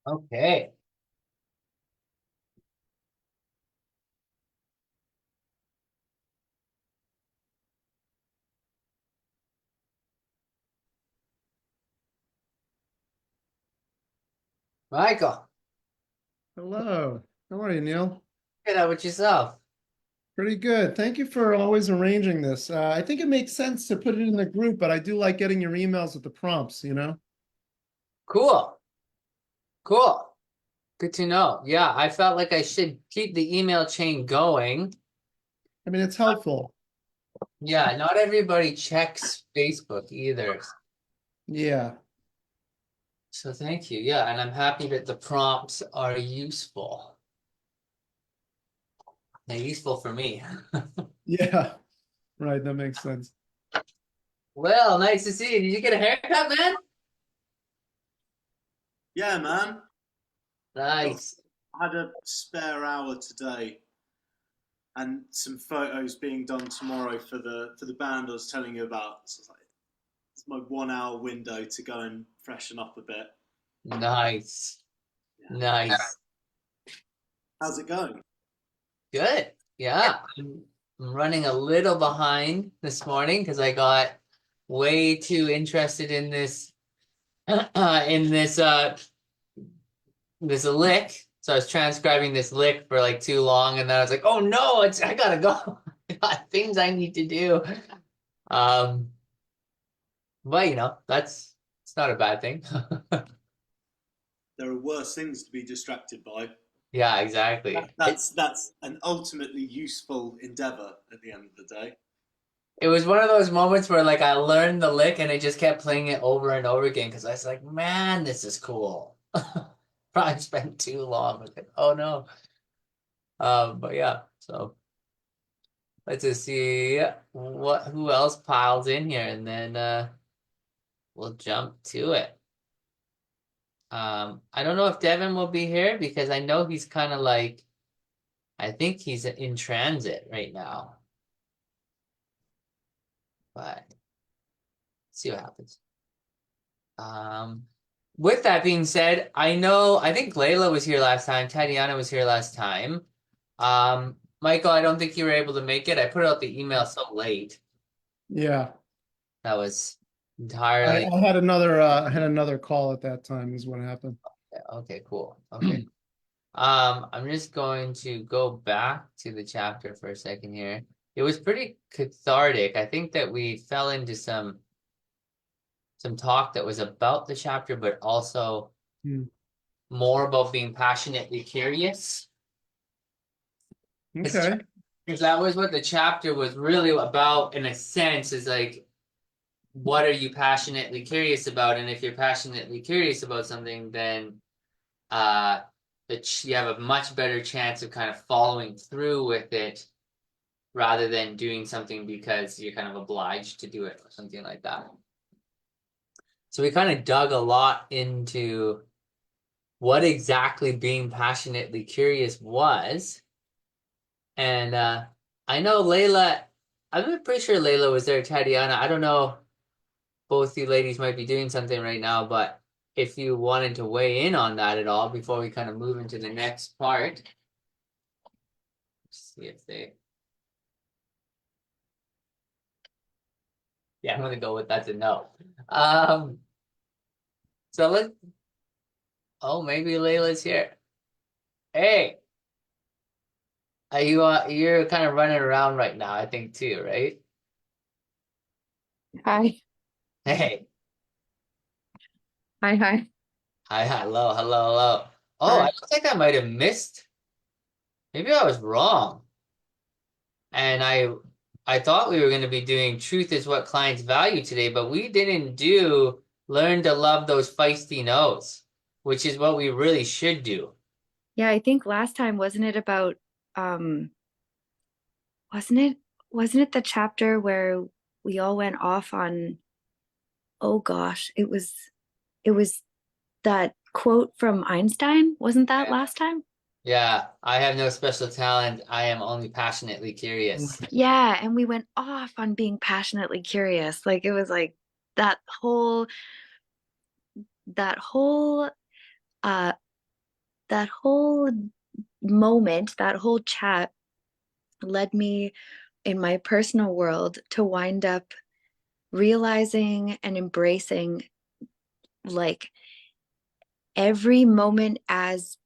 Okay. Michael, Hello. How are you, Neil? get out with yourself. Pretty good. Thank you for always arranging this. I think it makes sense to put it in the group, but I do like getting your emails with the prompts. Cool. Cool. Good to know. Yeah, I felt like I should keep the email chain going. I mean, it's helpful. Yeah, not everybody checks Facebook either. Yeah. So thank you. Yeah, and I'm happy that the prompts are useful. They're useful for me. Yeah. Right. That makes sense. Well, nice to see you. Did you get a haircut, man? Yeah, man. Got Nice. had a spare hour today, and some photos being done tomorrow for the band I was telling you about. So it's my 1 hour window to go and freshen up a bit. Nice. Yeah. Nice. How's it going? Good. Yeah. I'm running a little behind this morning because I got way too interested in this in this lick. So I was transcribing this lick for like too long, and then I was like, oh no, I gotta go. I got things I need to do. Um, but it's not a bad thing. There are worse things to be distracted by. Yeah, exactly. That's an ultimately useful endeavor at the end of the day. It was one of those moments where like I learned the lick and I just kept playing it over and over again because I was like, man, this is cool. Probably spent too long with it. Oh no. But yeah, so let's just see who else piles in here and then we'll jump to it. I don't know if Devin will be here because I know he's kind of like I think he's in transit right now. But see what happens. Um, with that being said, I think Layla was here last time. Tatiana was here last time. Michael, I don't think you were able to make it. I put out the email so late. Yeah. That was I, entirely I had another call at that time is what happened. okay, cool. Okay. I'm just going to go back to the chapter for a second here. It was pretty cathartic. I think that we fell into some talk that was about the chapter, but also Hmm. more about being passionately curious. Okay. Because that was what the chapter was really about, in a sense, is like, what are you passionately curious about? And if you're passionately curious about something, then uh, you have a much better chance of kind of following through with it rather than doing something because you're kind of obliged to do it or something like that. So we kind of dug a lot into what exactly being passionately curious was. And I know Layla, I'm pretty sure Layla was there, Tatiana. I don't know, both you ladies might be doing something right now, but if you wanted to weigh in on that at all before we kind of move into the next part, see if they, yeah, I'm gonna go with that's a no. Um, so oh, maybe Layla's here. Hey, you're kind of running around right now, I think too, right? Hi. Hey, Hi, hi. hi, hello, hello, hello. Oh, I Hi. think I might have missed. Maybe I was wrong. And I thought we were going to be doing truth is what clients value today, but we didn't do learn to love those feisty no's, which is what we really should do. Yeah, I think last time wasn't it about um wasn't it wasn't it the chapter where we all went off on oh gosh, it was that quote from Einstein, wasn't that last time? Yeah, I have no special talent. I am only passionately curious. Yeah, and we went off on being passionately curious. Like it was like that whole that whole that whole moment, that whole chat led me in my personal world to wind up realizing and embracing like every moment as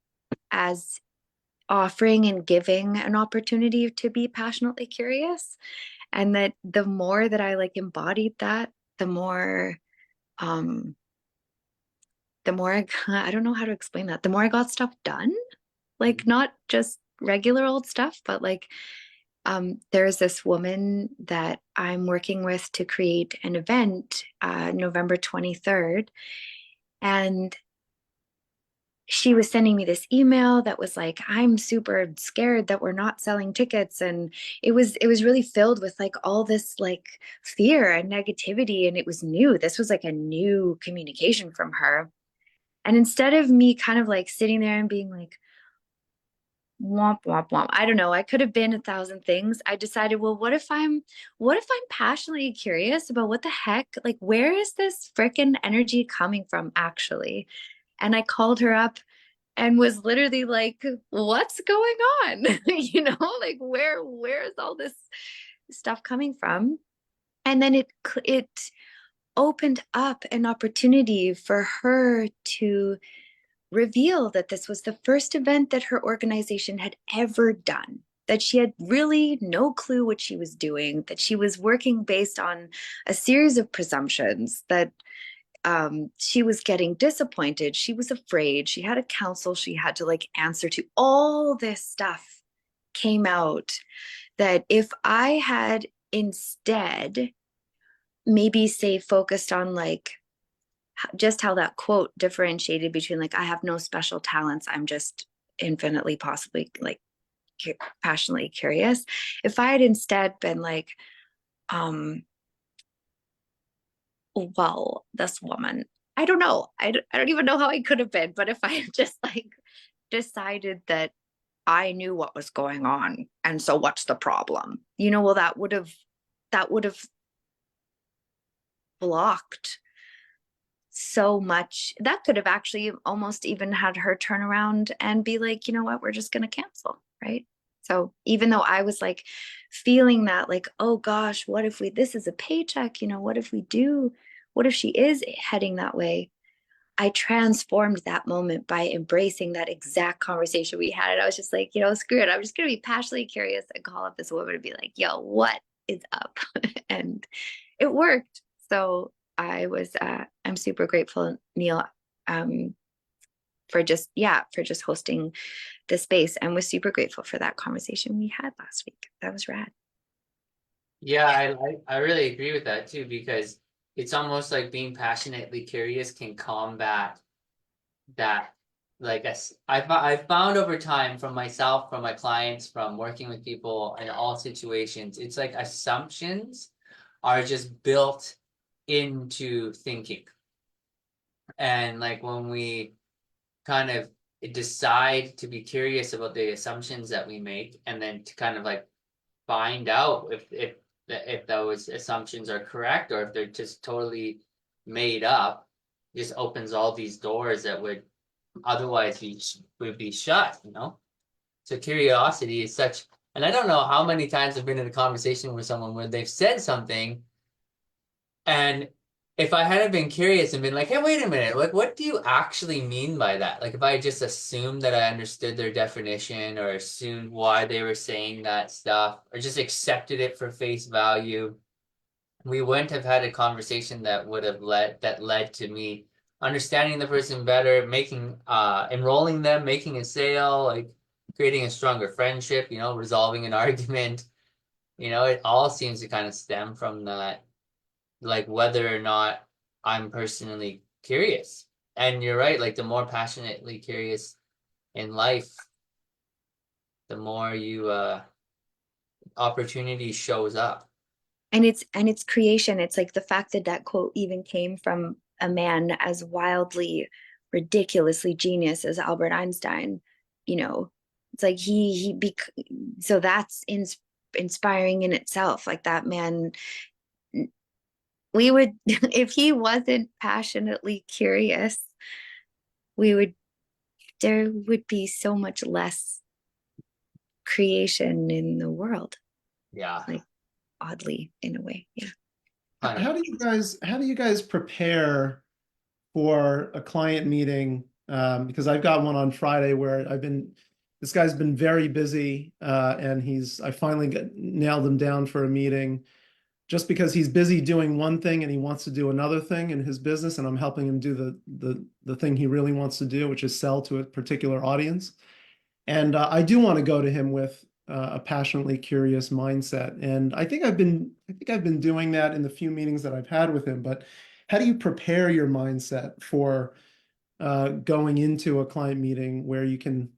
offering and giving an opportunity to be passionately curious. And that the more that I like embodied that, the more I don't know how to explain that, the more I got stuff done, like not just regular old stuff, but like there's this woman that I'm working with to create an event November 23rd, and she was sending me this email that was like, I'm super scared that we're not selling tickets. And it was really filled with like all this like fear and negativity. And it was new. This was like a new communication from her. And instead of me kind of like sitting there and being like, womp womp womp, I don't know, I could have been 1,000 things. I decided, well, what if I'm passionately curious about what the heck, like, where is this freaking energy coming from actually? And I called her up and was literally like, what's going on? Like where's all this stuff coming from? And then it opened up an opportunity for her to reveal that this was the first event that her organization had ever done, that she had really no clue what she was doing, that she was working based on a series of presumptions, that she was getting disappointed. She was afraid. She had a council she had to like answer to. All this stuff came out that if I had instead maybe say focused on like just how that quote differentiated between like, I have no special talents, I'm just infinitely possibly like passionately curious. If I had instead been like, well, this woman, I don't know. I don't even know how I could have been, but if I had just like decided that I knew what was going on, and so what's the problem? Well, that would have blocked so much. That could have actually almost even had her turn around and be like, you know what, we're just going to cancel, right? So even though I was like feeling that like, oh gosh, what if this is a paycheck, what if she is heading that way? I transformed that moment by embracing that exact conversation we had. And I was just like, screw it. I'm just going to be passionately curious and call up this woman and be like, yo, what is up? And it worked. So I'm super grateful, Neil, for just hosting the space, and was super grateful for that conversation we had last week. That was rad. Yeah, I really agree with that too, because it's almost like being passionately curious can combat that. Like I've found over time, from myself, from my clients, from working with people in all situations, it's like assumptions are just built into thinking. And like when we kind of decide to be curious about the assumptions that we make, and then to kind of like find out if those assumptions are correct or if they're just totally made up, just opens all these doors that would otherwise would be shut. So curiosity is such, and I don't know how many times I've been in a conversation with someone where they've said something, and if I hadn't been curious and been like, hey, wait a minute, like, what do you actually mean by that? Like, if I just assumed that I understood their definition, or assumed why they were saying that stuff, or just accepted it for face value, we wouldn't have had a conversation that led to me understanding the person better, enrolling them, making a sale, like creating a stronger friendship, resolving an argument. It all seems to kind of stem from that, like whether or not I'm personally curious. And you're right, like the more passionately curious in life, the more you opportunity shows up. And it's creation. It's like the fact that that quote even came from a man as wildly, ridiculously genius as Albert Einstein. It's like so that's inspiring in itself. Like that man, we would, if he wasn't passionately curious, we would there would be so much less creation in the world, Yeah. like oddly in a way. Yeah. Funny. How do you guys prepare for a client meeting? Because I've got one on Friday where this guy's been very busy, and I finally nailed him down for a meeting just because he's busy doing one thing and he wants to do another thing in his business, and I'm helping him do the thing he really wants to do, which is sell to a particular audience. And I do want to go to him with a passionately curious mindset. And I think I've been doing that in the few meetings that I've had with him. But how do you prepare your mindset for going into a client meeting where you can,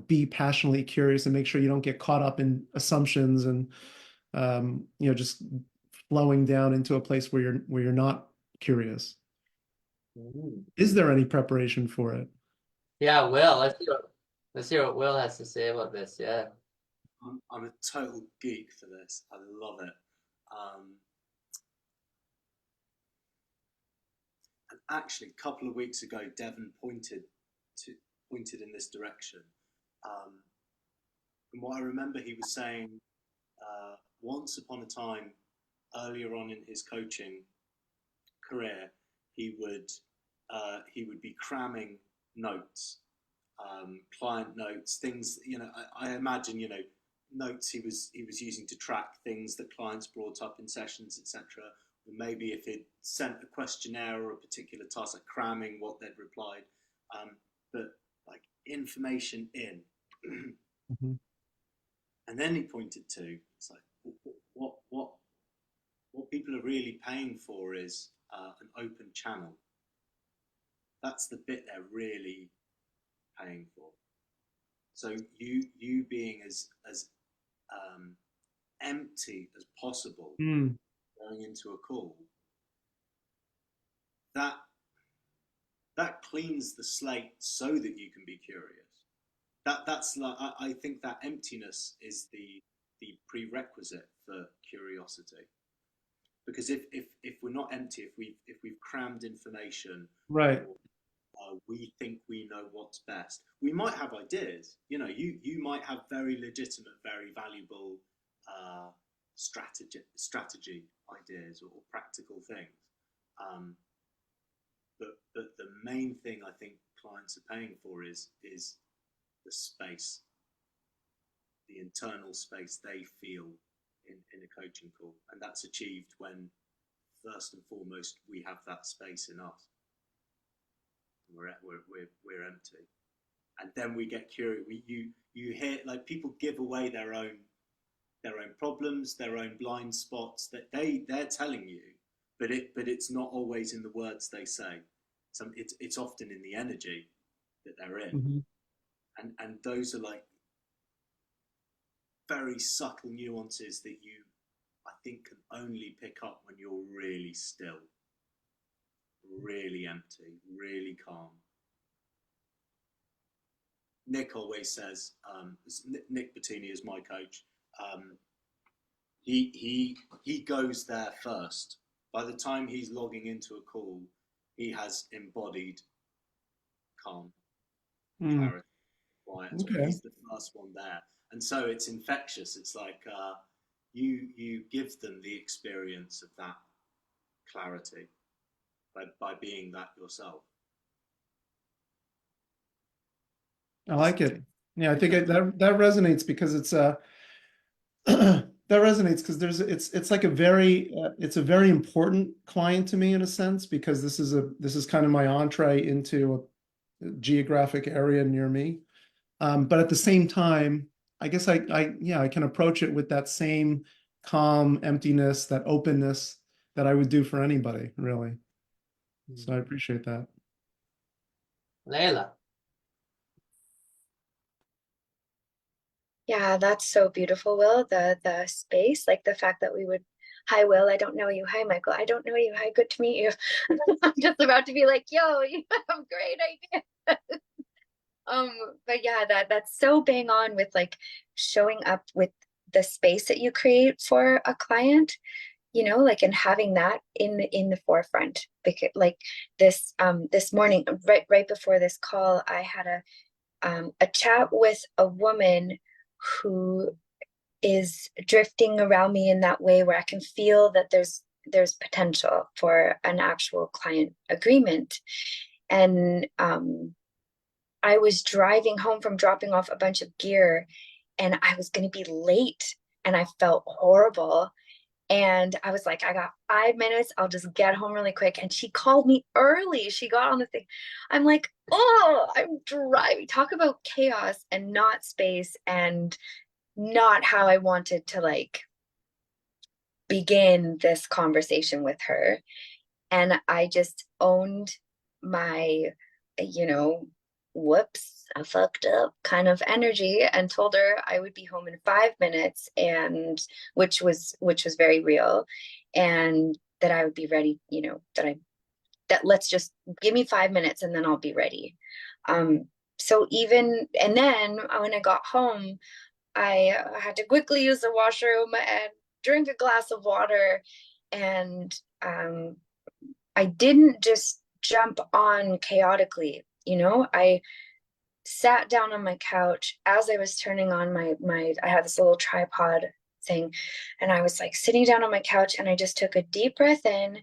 be passionately curious and make sure you don't get caught up in assumptions and, just flowing down into a place where you're not curious? Ooh. Is there any preparation for it? Yeah, Will, let's hear what Will has to say about this. Yeah. I'm a total geek for this. I love it. And actually, a couple of weeks ago, Devon pointed in this direction. From what I remember, he was saying once upon a time, earlier on in his coaching career, he would be cramming notes, client notes, things. I imagine notes he was using to track things that clients brought up in sessions, etc. Or maybe if he'd sent a questionnaire or a particular task, like cramming what they'd replied, but like information in. Mhm. And then he pointed to, it's like what people are really paying for is an open channel. That's the bit they're really paying for. So you being as empty as possible Mm. going into a call, that cleans the slate so that you can be curious. That's like, I think that emptiness is the prerequisite for curiosity. Because if we're not empty, if we've crammed information, Right. or we think we know what's best, we might have ideas. You might have very legitimate, very valuable strategy ideas or practical things. But the main thing I think clients are paying for is the space, the internal space they feel in a coaching call, and that's achieved when first and foremost we have that space in us. We're empty, and then we get curious. You hear, like, people give away their own problems, their own blind spots that they're telling you, but it's not always in the words they say. It's often in the energy that they're in. Mm-hmm. And those are like very subtle nuances that you, I think, can only pick up when you're really still, really empty, really calm. Nick always says, Nick Bettini is my coach. He goes there first. By the time he's logging into a call, he has embodied calm, clarity, quiet. Okay. He's the first one there, and so it's infectious. It's like you give them the experience of that clarity by being that yourself. I like it. Yeah, I think that resonates because that resonates because it's like it's a very important client to me in a sense, because this is kind of my entree into a geographic area near me. But at the same time, I guess I can approach it with that same calm emptiness, that openness that I would do for anybody, really. So I appreciate that. Layla. Yeah, that's so beautiful, Will. The space, like the fact that we would, hi Will, I don't know you. Hi Michael, I don't know you. Hi, good to meet you. I'm just about to be like, yo, you have a great idea. But yeah, that's so bang on with like showing up with the space that you create for a client. you know, like, and having that in the forefront. Because like this morning, right before this call, I had a chat with a woman who is drifting around me in that way where I can feel that there's potential for an actual client agreement. And I was driving home from dropping off a bunch of gear, and I was going to be late, and I felt horrible. And I was like, I got 5 minutes. I'll just get home really quick. And she called me early. She got on the thing. I'm like, oh, I'm driving. Talk about chaos and not space, and not how I wanted to like begin this conversation with her. And I just owned my, you know, whoops, I fucked up kind of energy, and told her I would be home in 5 minutes, and which was very real, and that I would be ready, you know, that let's just give me 5 minutes and then I'll be ready. So even, and then when I got home, I had to quickly use the washroom and drink a glass of water, and I didn't just jump on chaotically, you know. I sat down on my couch as I was turning on my I had this little tripod thing, and I was like sitting down on my couch, and I just took a deep breath in,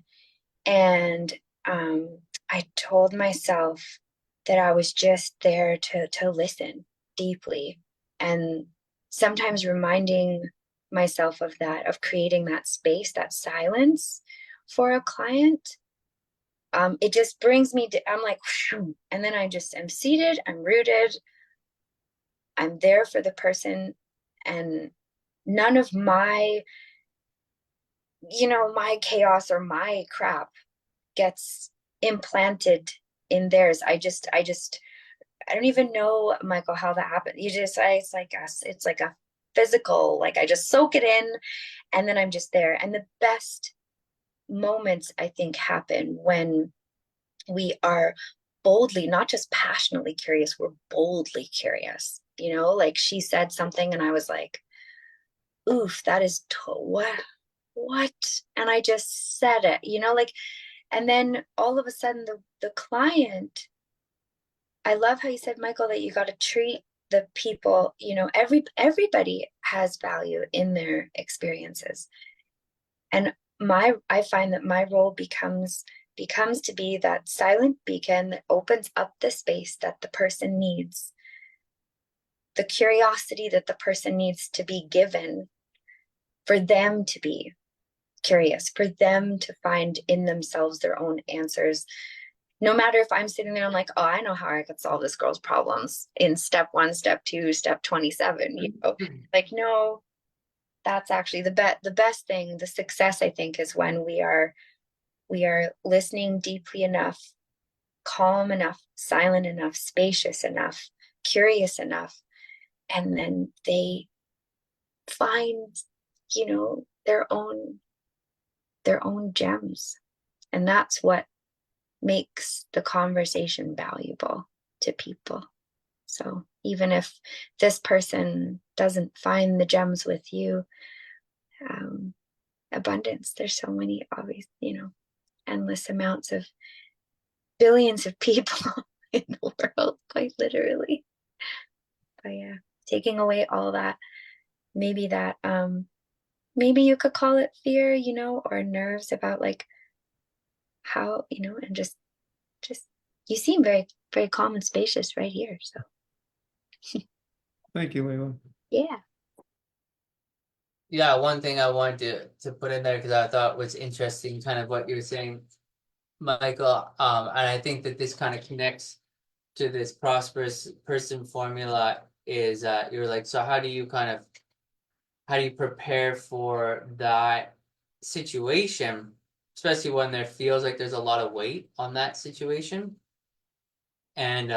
and I told myself that I was just there to listen deeply, and sometimes reminding myself of that, of creating that space, that silence for a client. It just brings me to, I'm like, whew, and then I just am seated, I'm rooted, I'm there for the person, and none of my, you know, my chaos or my crap gets implanted in theirs. I don't even know, Michael, how that happened. It's like us, it's like a physical, like I just soak it in, and then I'm just there. And the best moments, I think, happen when we are boldly, not just passionately curious, we're boldly curious. You know, like she said something and I was like, oof, that is what? And I just said it, you know, like, and then all of a sudden the client, I love how you said, Michael, that you got to treat the people, you know, everybody has value in their experiences. And I find that my role becomes to be that silent beacon that opens up the space that the person needs, the curiosity that the person needs to be given, for them to be curious, for them to find in themselves their own answers. No matter if I'm sitting there and like, oh, I know how I could solve this girl's problems in step 1, step 2, step 27, you know, like, no, that's actually the best thing. The success, I think, is when we are listening deeply enough, calm enough, silent enough, spacious enough, curious enough, and then they find, you know, their own gems. And that's what makes the conversation valuable to people. So even if this person doesn't find the gems with you, abundance, there's so many, obvious, you know, endless amounts of billions of people in the world, quite literally. But yeah, taking away all that, maybe maybe you could call it fear, you know, or nerves about like how, you know, and just you seem very, very calm and spacious right here. So Thank you, Leila. yeah. Yeah, one thing I wanted to put in there because I thought was interesting, kind of what you were saying, Michael, and I think that this kind of connects to this prosperous person formula is you're like, so how do you prepare for that situation, especially when there feels like there's a lot of weight on that situation? And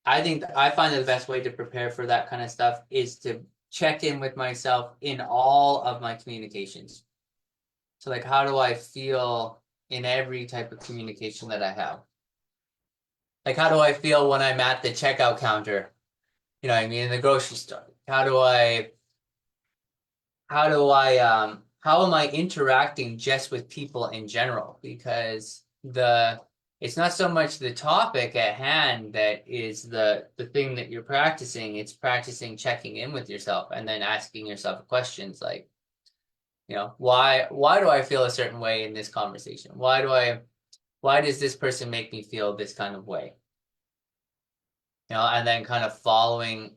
I think I find that the best way to prepare for that kind of stuff is to check in with myself in all of my communications. So like, how do I feel in every type of communication that I have? Like, how do I feel when I'm at the checkout counter? You know what I mean? In the grocery store. How do I how am I interacting just with people in general? Because it's not so much the topic at hand that is the thing that you're practicing. It's practicing checking in with yourself and then asking yourself questions like, why do I feel a certain way in this conversation? Why does this person make me feel this kind of way? And then kind of following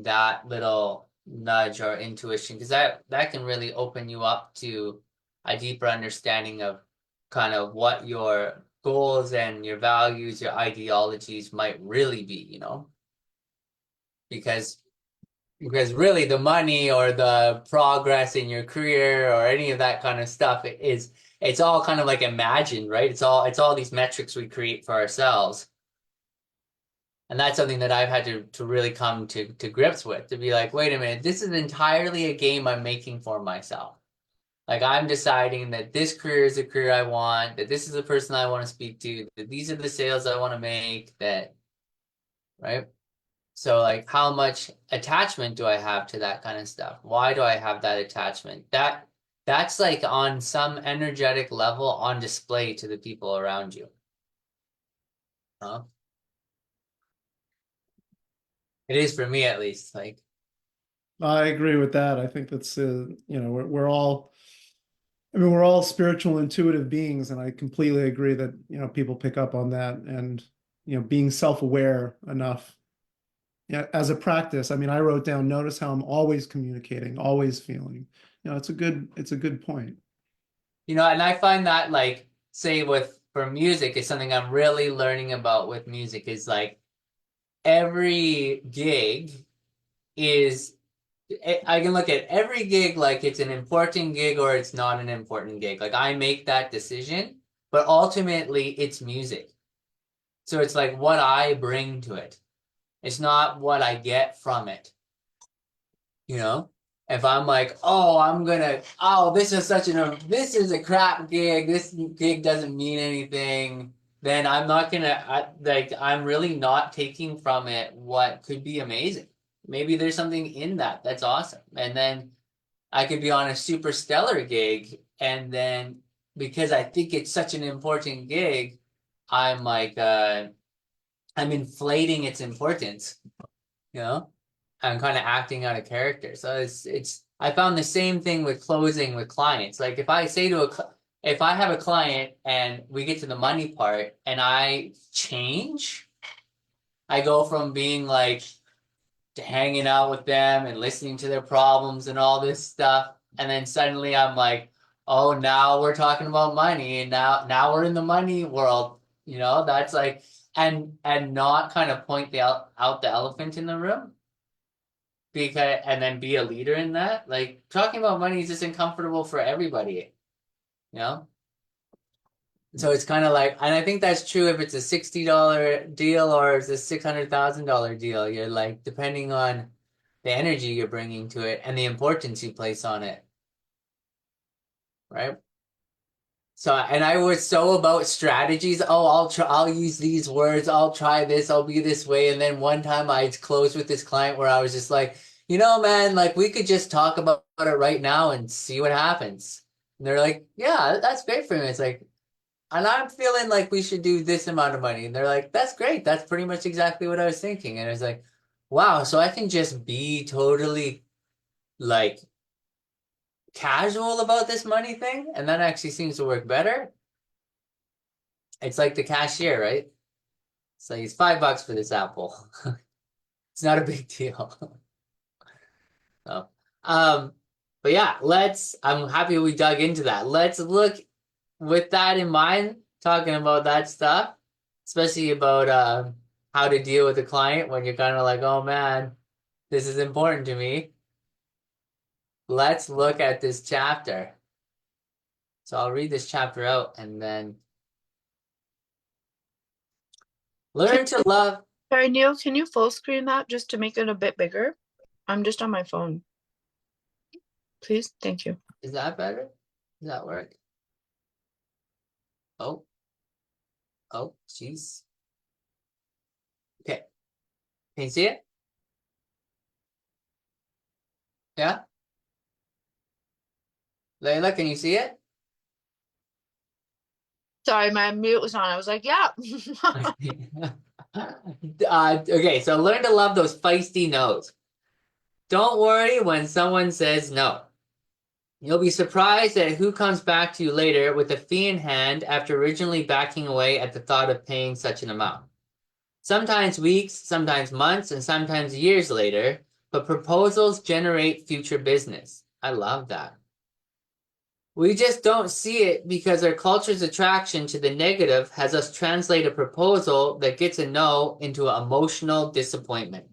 that little nudge or intuition, because that can really open you up to a deeper understanding of kind of what your goals and your values, your ideologies might really be, because really the money or the progress in your career or any of that kind of stuff it's all kind of like imagined, right? It's all these metrics we create for ourselves. And that's something that I've had to really come to grips with, to be like, wait a minute, this is entirely a game I'm making for myself. Like, I'm deciding that this career is a career I want, that this is the person I want to speak to, that these are the sales I want to make, right? So like, how much attachment do I have to that kind of stuff? Why do I have that attachment? That's like on some energetic level on display to the people around you. It is for me, at least. Like, I agree with that. I think that's we're all, I mean, we're all spiritual, intuitive beings, and I completely agree that people pick up on that, and being self-aware enough. Yeah, as a practice, I mean, I wrote down, notice how I'm always communicating, always feeling. It's a good point. and I find that, like, say for music, is something I'm really learning about with music, is like every gig is, I can look at every gig like it's an important gig or it's not an important gig. Like, I make that decision, but ultimately it's music. So it's like what I bring to it. It's not what I get from it. If I'm like, this is a crap gig, this gig doesn't mean anything, then I'm not gonna, I'm really not taking from it what could be amazing. Maybe there's something in that's awesome. And then I could be on a super stellar gig, and then because I think it's such an important gig, I'm like, I'm inflating its importance, you know? I'm kind of acting out of character. So I found the same thing with closing with clients. Like, if I have a client and we get to the money part and I change, I go from being like to hanging out with them and listening to their problems and all this stuff, and then suddenly I'm like, oh, now we're talking about money, and now we're in the money world. That's like, and not kind of point out the elephant in the room, and then be a leader in that. Like, talking about money is just uncomfortable for everybody, you know? So it's kind of like, and I think that's true if it's a $60 deal or it's a $600,000 deal. You're like, depending on the energy you're bringing to it and the importance you place on it, right? So, and I was so about strategies. Oh, I'll use these words. I'll try this. I'll be this way. And then one time I closed with this client where I was just like, man, like, we could just talk about it right now and see what happens. And they're like, yeah, that's great for me. It's like, and I'm feeling like we should do this amount of money. And they're like, that's great. That's pretty much exactly what I was thinking. And I was like, wow, so I can just be totally like casual about this money thing. And that actually seems to work better. It's like the cashier, right? So he's $5 for this apple. It's not a big deal. So, but yeah, I'm happy we dug into that. Let's look with that in mind, talking about that stuff, especially about how to deal with a client when you're kind of like, oh man, this is important to me. Let's look at this chapter. So I'll read this chapter out and then learn to love. Sorry, Neil, can you full screen that just to make it a bit bigger? I'm just on my phone. Please, thank you. Is that better? Does that work? Oh, jeez. Okay. Can you see it? Yeah? Layla, can you see it? Sorry, my mute was on. I was like, yeah. Okay, so learn to love those feisty no's. Don't worry when someone says no. You'll be surprised at who comes back to you later with a fee in hand after originally backing away at the thought of paying such an amount. Sometimes weeks, sometimes months, and sometimes years later, but proposals generate future business. I love that. We just don't see it because our culture's attraction to the negative has us translate a proposal that gets a no into an emotional disappointment.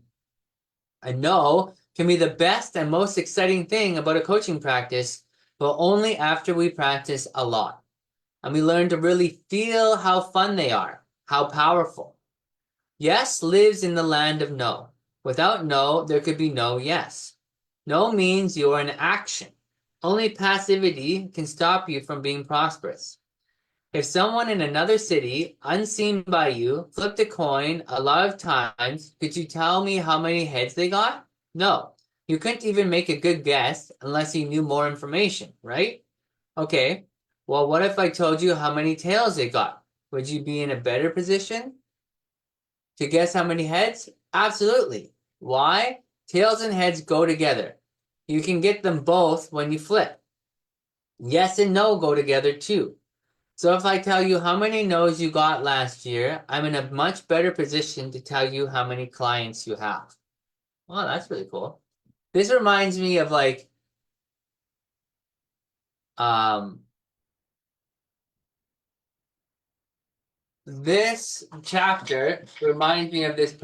A no can be the best and most exciting thing about a coaching practice, but only after we practice a lot. And we learn to really feel how fun they are, how powerful. Yes lives in the land of no. Without no, there could be no yes. No means you're in action. Only passivity can stop you from being prosperous. If someone in another city, unseen by you, flipped a coin a lot of times, could you tell me how many heads they got? No. You couldn't even make a good guess unless you knew more information, right? Okay. Well, what if I told you how many tails they got? Would you be in a better position to guess how many heads? Absolutely. Why? Tails and heads go together. You can get them both when you flip. Yes and no go together too. So if I tell you how many no's you got last year, I'm in a much better position to tell you how many clients you have. Well, that's really cool. This reminds me of like, this chapter reminds me of this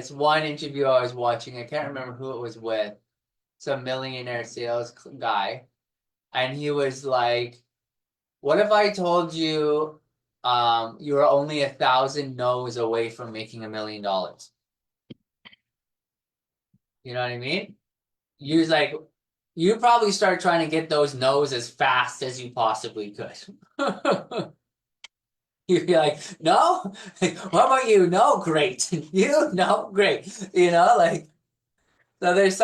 one interview I was watching. I can't remember who it was with. Some millionaire sales guy. And he was like, what if I told you you were only 1,000 no's away from making $1 million? You know what I mean? You was like, you probably start trying to get those no's as fast as you possibly could. You'd be like, no? What about you? No, great. You? No, great. You know, like, so there's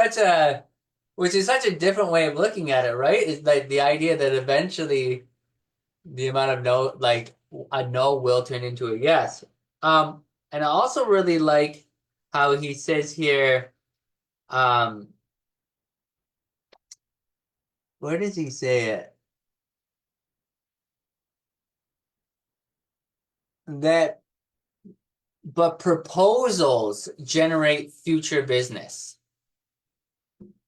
which is such a different way of looking at it, right? It's like the idea that eventually the amount of no, like a no will turn into a yes. And I also really like how he says here, where does he say it? That, but proposals generate future business.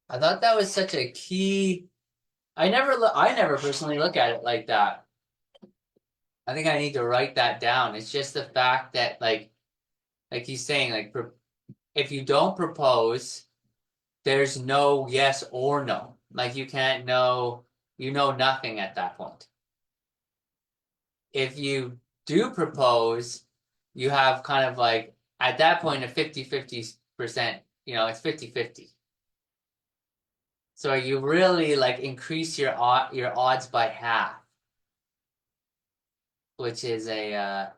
I thought that was such a key. I never personally look at it like that. I think I need to write that down. It's just the fact that like he's saying, like if you don't propose, there's no yes or no. Like you can't know, you know nothing at that point. If you do propose, you have kind of like at that point a 50-50%, it's 50-50. So you really like increase your odds by half, which is a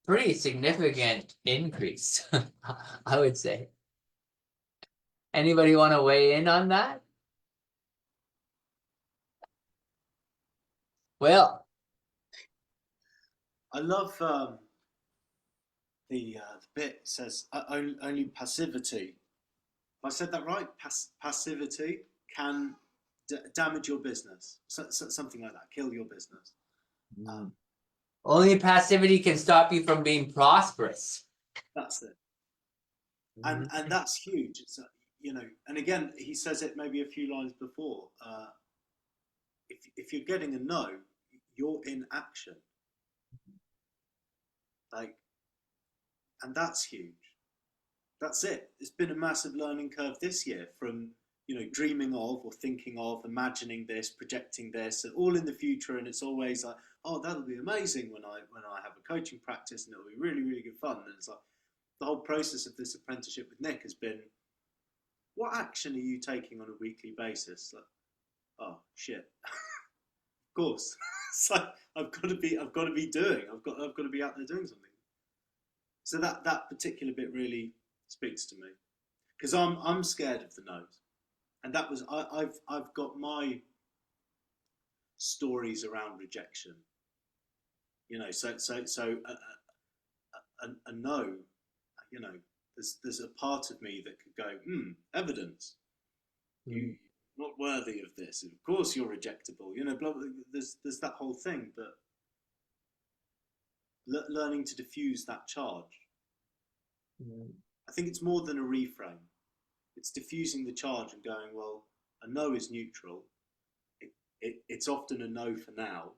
pretty significant increase, I would say. Anybody want to weigh in on that? Well, I love the bit says only passivity. If I said that right, passivity can damage your business. Something like that, kill your business. only passivity can stop you from being prosperous. That's it. And that's huge. It's and again, he says it maybe a few lines before. If you're getting a no, you're in action. Like, and that's huge. That's it. It's been a massive learning curve this year from dreaming of or thinking of, imagining this, projecting this, and all in the future. And it's always like, oh, that'll be amazing when I have a coaching practice, and it'll be really, really good fun. And it's like the whole process of this apprenticeship with Nick has been, what action are you taking on a weekly basis? Like, oh shit, of course. It's like I've got to be doing. I've got to be out there doing something. So that particular bit really speaks to me because I'm scared of the no's, and that was I've got my stories around rejection. You know, so a no, you know, there's a part of me that could go, evidence. You're not worthy of this. Of course you're rejectable. You know, blah, blah, there's that whole thing, but learning to diffuse that charge. I think it's more than a reframe. It's diffusing the charge and going, well, a no is neutral. It's often a no for now,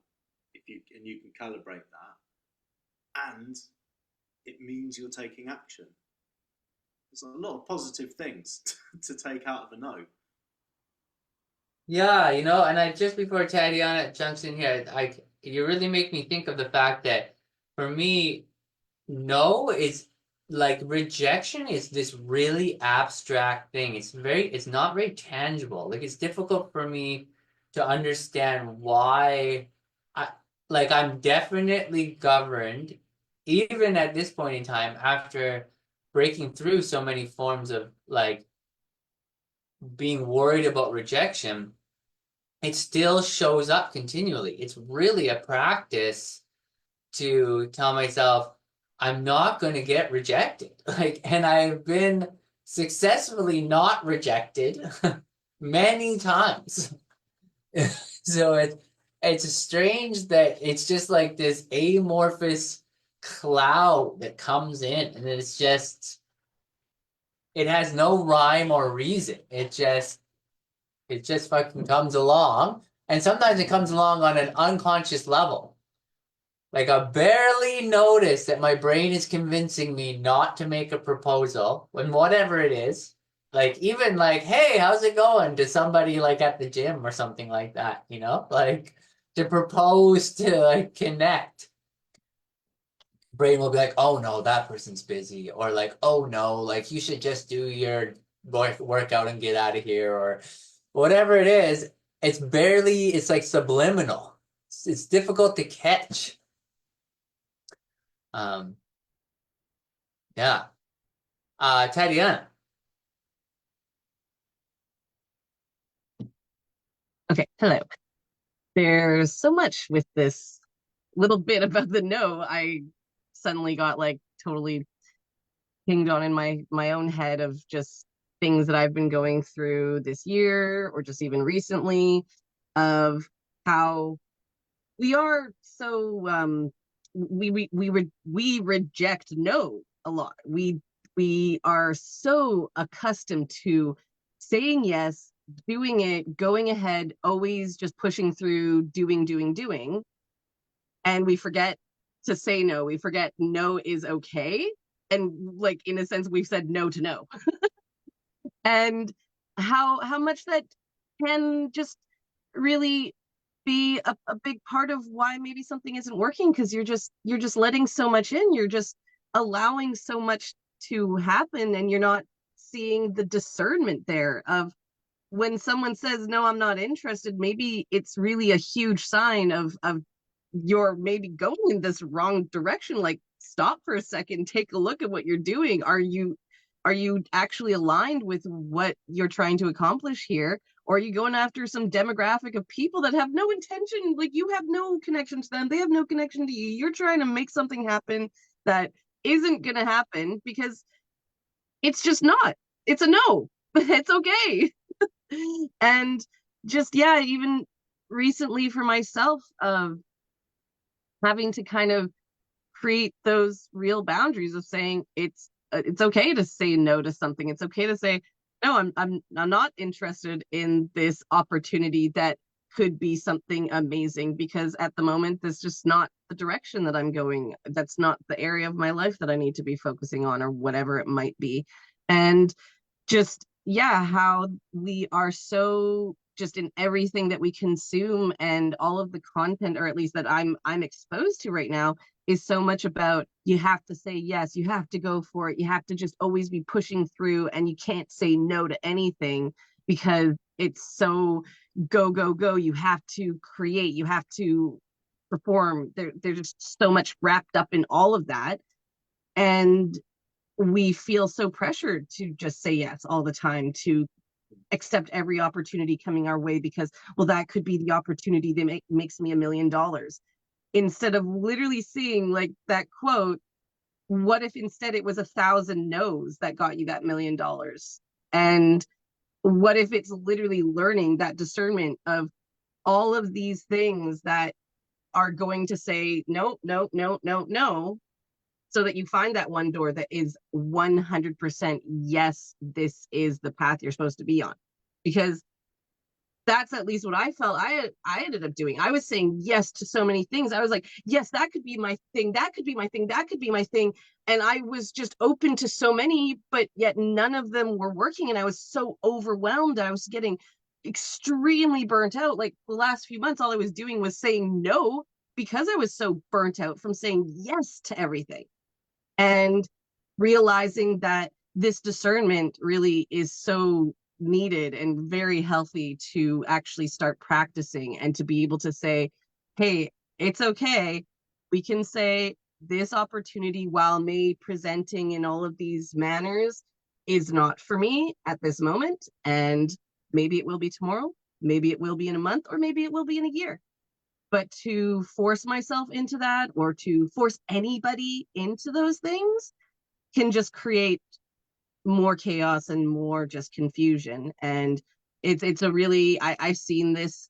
you can calibrate that, and it means you're taking action. There's a lot of positive things to take out of a no. Yeah, you know, and I just before Tatiana jumps in here, you really make me think of the fact that for me, no is like rejection is this really abstract thing. It's not very tangible. Like it's difficult for me to understand why I'm definitely governed, even at this point in time, after breaking through so many forms of like being worried about rejection, it still shows up continually. It's really a practice to tell myself, I'm not going to get rejected. And I've been successfully not rejected many times. So it's strange that it's just like this amorphous cloud that comes in, and it's just, it has no rhyme or reason. It just fucking comes along, and sometimes it comes along on an unconscious level. Like I barely notice that my brain is convincing me not to make a proposal when whatever it is, like even like, hey, how's it going, to somebody like at the gym or something like that, you know, like to propose to like connect. Brain will be like, oh no, that person's busy, or like, oh no, like you should just do your workout and get out of here, or whatever it is. It's like subliminal. It's difficult to catch. Yeah. Tatiana. Okay, hello. There's so much with this little bit about the no. I suddenly got like totally pinged on in my own head of just things that I've been going through this year or just even recently, of how we are so we reject no a lot. We are so accustomed to saying yes, doing it, going ahead, always just pushing through, doing, and we forget to say no. We forget no is okay, and like in a sense we've said no to no. And how much that can just really be a big part of why maybe something isn't working, because you're just letting so much in, you're just allowing so much to happen, and you're not seeing the discernment there of when someone says no, I'm not interested, maybe it's really a huge sign of you're maybe going in this wrong direction. Like stop for a second, take a look at what you're doing. Are you actually aligned with what you're trying to accomplish here? Or are you going after some demographic of people that have no intention? Like you have no connection to them, they have no connection to you. You're trying to make something happen that isn't going to happen because it's just not. It's a no. It's okay. And just, yeah, even recently for myself, of having to kind of create those real boundaries of saying it's okay to say no to something. It's okay to say no, I'm not interested in this opportunity that could be something amazing, because at the moment that's just not the direction that I'm going. That's not the area of my life that I need to be focusing on, or whatever it might be. And just, yeah, how we are so just in everything that we consume, and all of the content, or at least that I'm exposed to right now, is so much about you have to say yes, you have to go for it, you have to just always be pushing through, and you can't say no to anything because it's so go. You have to create, you have to perform. There's just so much wrapped up in all of that, and we feel so pressured to just say yes all the time, to accept every opportunity coming our way because, well, that could be the opportunity that makes me $1 million. Instead of literally seeing like that quote, what if instead it was 1,000 no's that got you that $1 million? And what if it's literally learning that discernment of all of these things that are going to say no, no, no, no, no, so that you find that one door that is 100% yes, this is the path you're supposed to be on. Because that's at least what I felt I ended up doing. I was saying yes to so many things. I was like, yes, that could be my thing. That could be my thing. That could be my thing. And I was just open to so many, but yet none of them were working. And I was so overwhelmed. I was getting extremely burnt out. Like the last few months, all I was doing was saying no because I was so burnt out from saying yes to everything. And realizing that this discernment really is so needed and very healthy to actually start practicing and to be able to say, hey, it's okay. We can say this opportunity, while may presenting in all of these manners, is not for me at this moment. And maybe it will be tomorrow, maybe it will be in a month, or maybe it will be in a year. But to force myself into that or to force anybody into those things can just create more chaos and more just confusion. And it's a really, I've seen this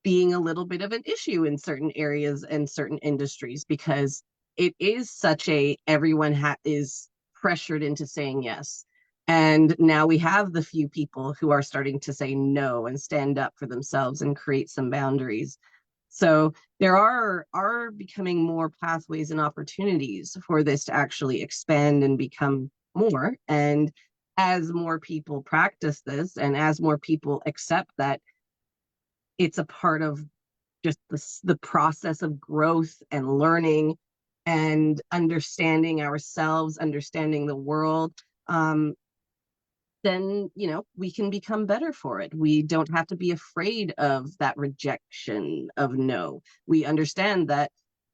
being a little bit of an issue in certain areas and certain industries because it is such a everyone is pressured into saying yes. And now we have the few people who are starting to say no and stand up for themselves and create some boundaries. So there are becoming more pathways and opportunities for this to actually expand and become more. And as more people practice this and as more people accept that it's a part of just the process of growth and learning and understanding ourselves, understanding the world, then we can become better for it. We don't have to be afraid of that rejection of no. We understand that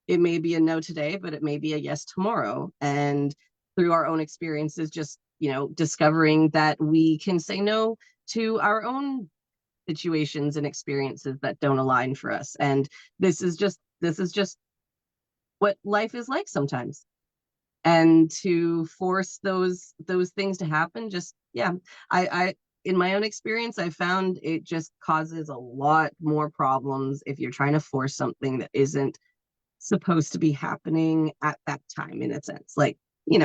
it may be a no today, but it may be a yes tomorrow. And through our own experiences, just discovering that we can say no to our own situations and experiences that don't align for us. And this is just what life is like sometimes. And to force those things to happen, just I in my own experience, I found it just causes a lot more problems if you're trying to force something that isn't supposed to be happening at that time, in a sense. Like, you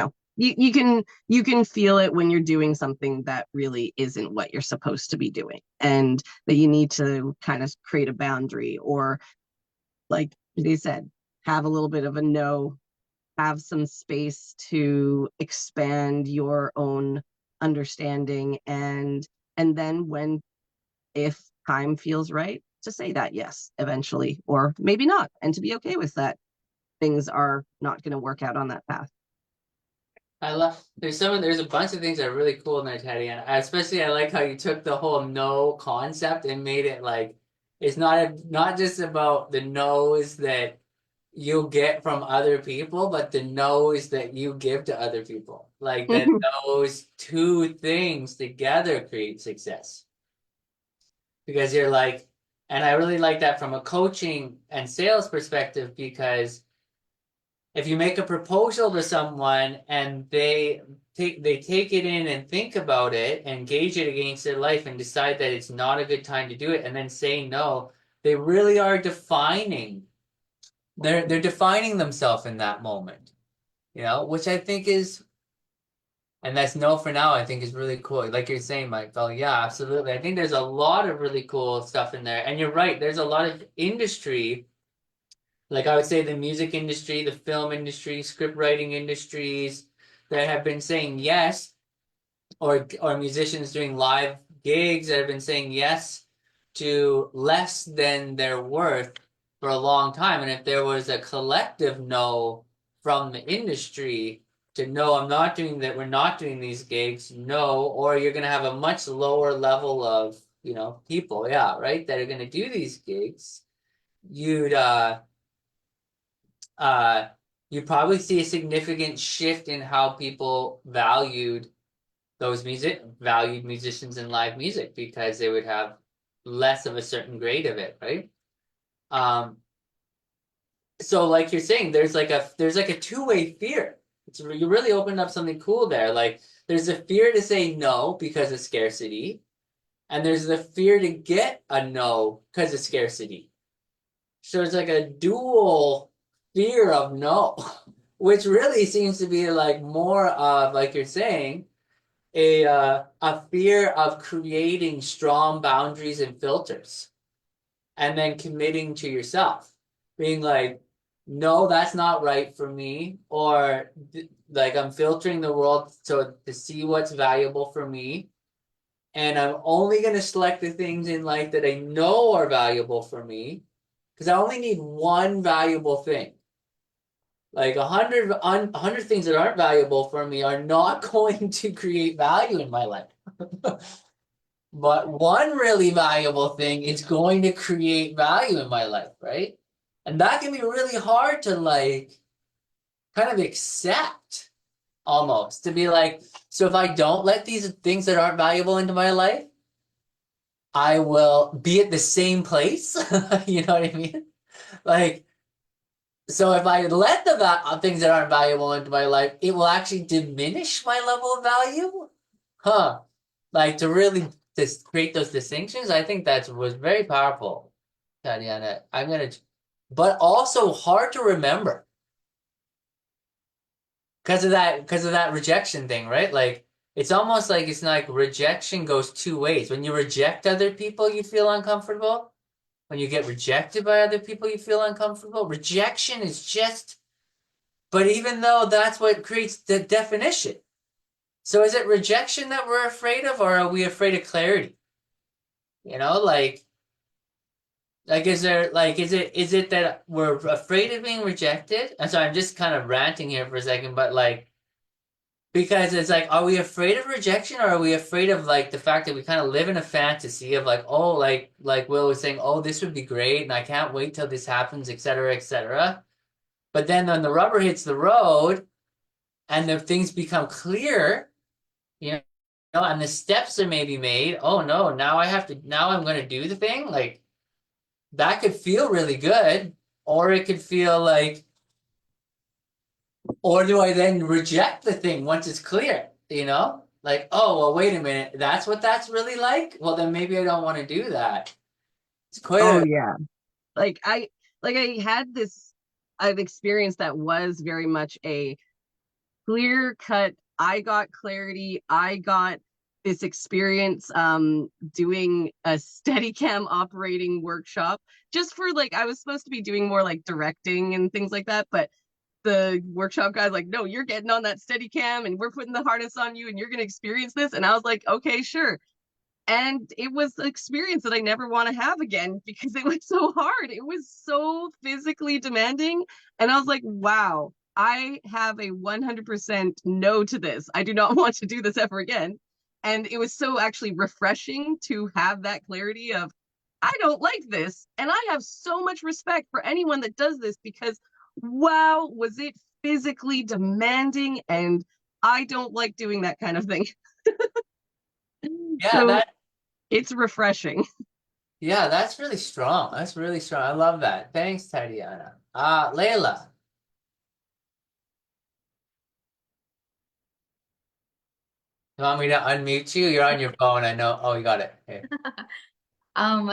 can feel it when you're doing something that really isn't what you're supposed to be doing, and that you need to kind of create a boundary, or like they said, have a little bit of a no, have some space to expand your own understanding, and then when, if time feels right, to say that yes eventually, or maybe not, and to be okay with that things are not going to work out on that path. There's a bunch of things that are really cool in there, Teddy, and I like how you took the whole no concept and made it like it's not just about the no's that you get from other people, but the no's that you give to other people. Like that those two things together create success. Because you're like, and I really like that from a coaching and sales perspective, because if you make a proposal to someone and they take it in and think about it and gauge it against their life and decide that it's not a good time to do it and then say no, they really are defining. They're defining themselves in that moment, which I think is, and that's no for now, I think is really cool. Like you're saying, Mike. Oh yeah, absolutely. I think there's a lot of really cool stuff in there. And you're right, there's a lot of industry. Like I would say the music industry, the film industry, script writing industries that have been saying yes, or musicians doing live gigs that have been saying yes to less than their worth for a long time. And if there was a collective no from the industry to no, I'm not doing that, we're not doing these gigs, no, or you're gonna have a much lower level of, people, yeah, right, that are gonna do these gigs, you'd you probably see a significant shift in how people valued those valued musicians in live music because they would have less of a certain grade of it, right? So like you're saying, there's like a two-way fear. You really opened up something cool there. Like there's a fear to say no because of scarcity, and there's the fear to get a no because of scarcity. So it's like a dual fear of no, which really seems to be like more of, like you're saying, a fear of creating strong boundaries and filters, and then committing to yourself, being like, no, that's not right for me, or like I'm filtering the world to see what's valuable for me, and I'm only going to select the things in life that I know are valuable for me, because I only need one valuable thing. Like 100 things that aren't valuable for me are not going to create value in my life. But one really valuable thing is going to create value in my life, right? And that can be really hard to like kind of accept, almost, to be like, so if I don't let these things that aren't valuable into my life, I will be at the same place. You know what I mean? Like, so if I let the things that aren't valuable into my life, it will actually diminish my level of value? Huh. Like to really create those distinctions, I think that was very powerful, Tatiana. But also hard to remember because of that rejection thing, right? Like it's almost like it's like rejection goes two ways. When you reject other people, you feel uncomfortable. When you get rejected by other people, you feel uncomfortable. Rejection is just, but even though that's what creates the definition. So is it rejection that we're afraid of, or are we afraid of clarity? You know, like is it that we're afraid of being rejected? And so I'm just kind of ranting here for a second, but like because it's like, are we afraid of rejection, or are we afraid of like the fact that we kind of live in a fantasy of like, oh, like Will was saying, oh, this would be great, and I can't wait till this happens, et cetera, et cetera. But then when the rubber hits the road and the things become clear, you know, and the steps are maybe made, oh no, now I'm going to do the thing. Like that could feel really good, or it could feel like, or do I then reject the thing once it's clear, you know? Like, oh, well, wait a minute, that's what that's really like? Well, then maybe I don't want to do that. It's quite Oh a, yeah. Like I had this I've experienced that was very much a clear cut. I got clarity. I got this experience doing a Steadicam operating workshop just for like I was supposed to be doing more like directing and things like that, but the workshop guy's like, no, you're getting on that Steadicam and we're putting the harness on you and you're gonna experience this. And I was like, okay, sure. And it was an experience that I never want to have again because it was so hard. It was so physically demanding. And I was like, wow, I have a 100% no to this. I do not want to do this ever again. And it was so actually refreshing to have that clarity of, I don't like this. And I have so much respect for anyone that does this because, wow, was it physically demanding. And I don't like doing that kind of thing. yeah, So it's refreshing. yeah, that's really strong. That's really strong. I love that. Thanks, Tatiana. Layla. You want me to unmute you? You're on your phone. I know. Oh, you got it. Okay. Um,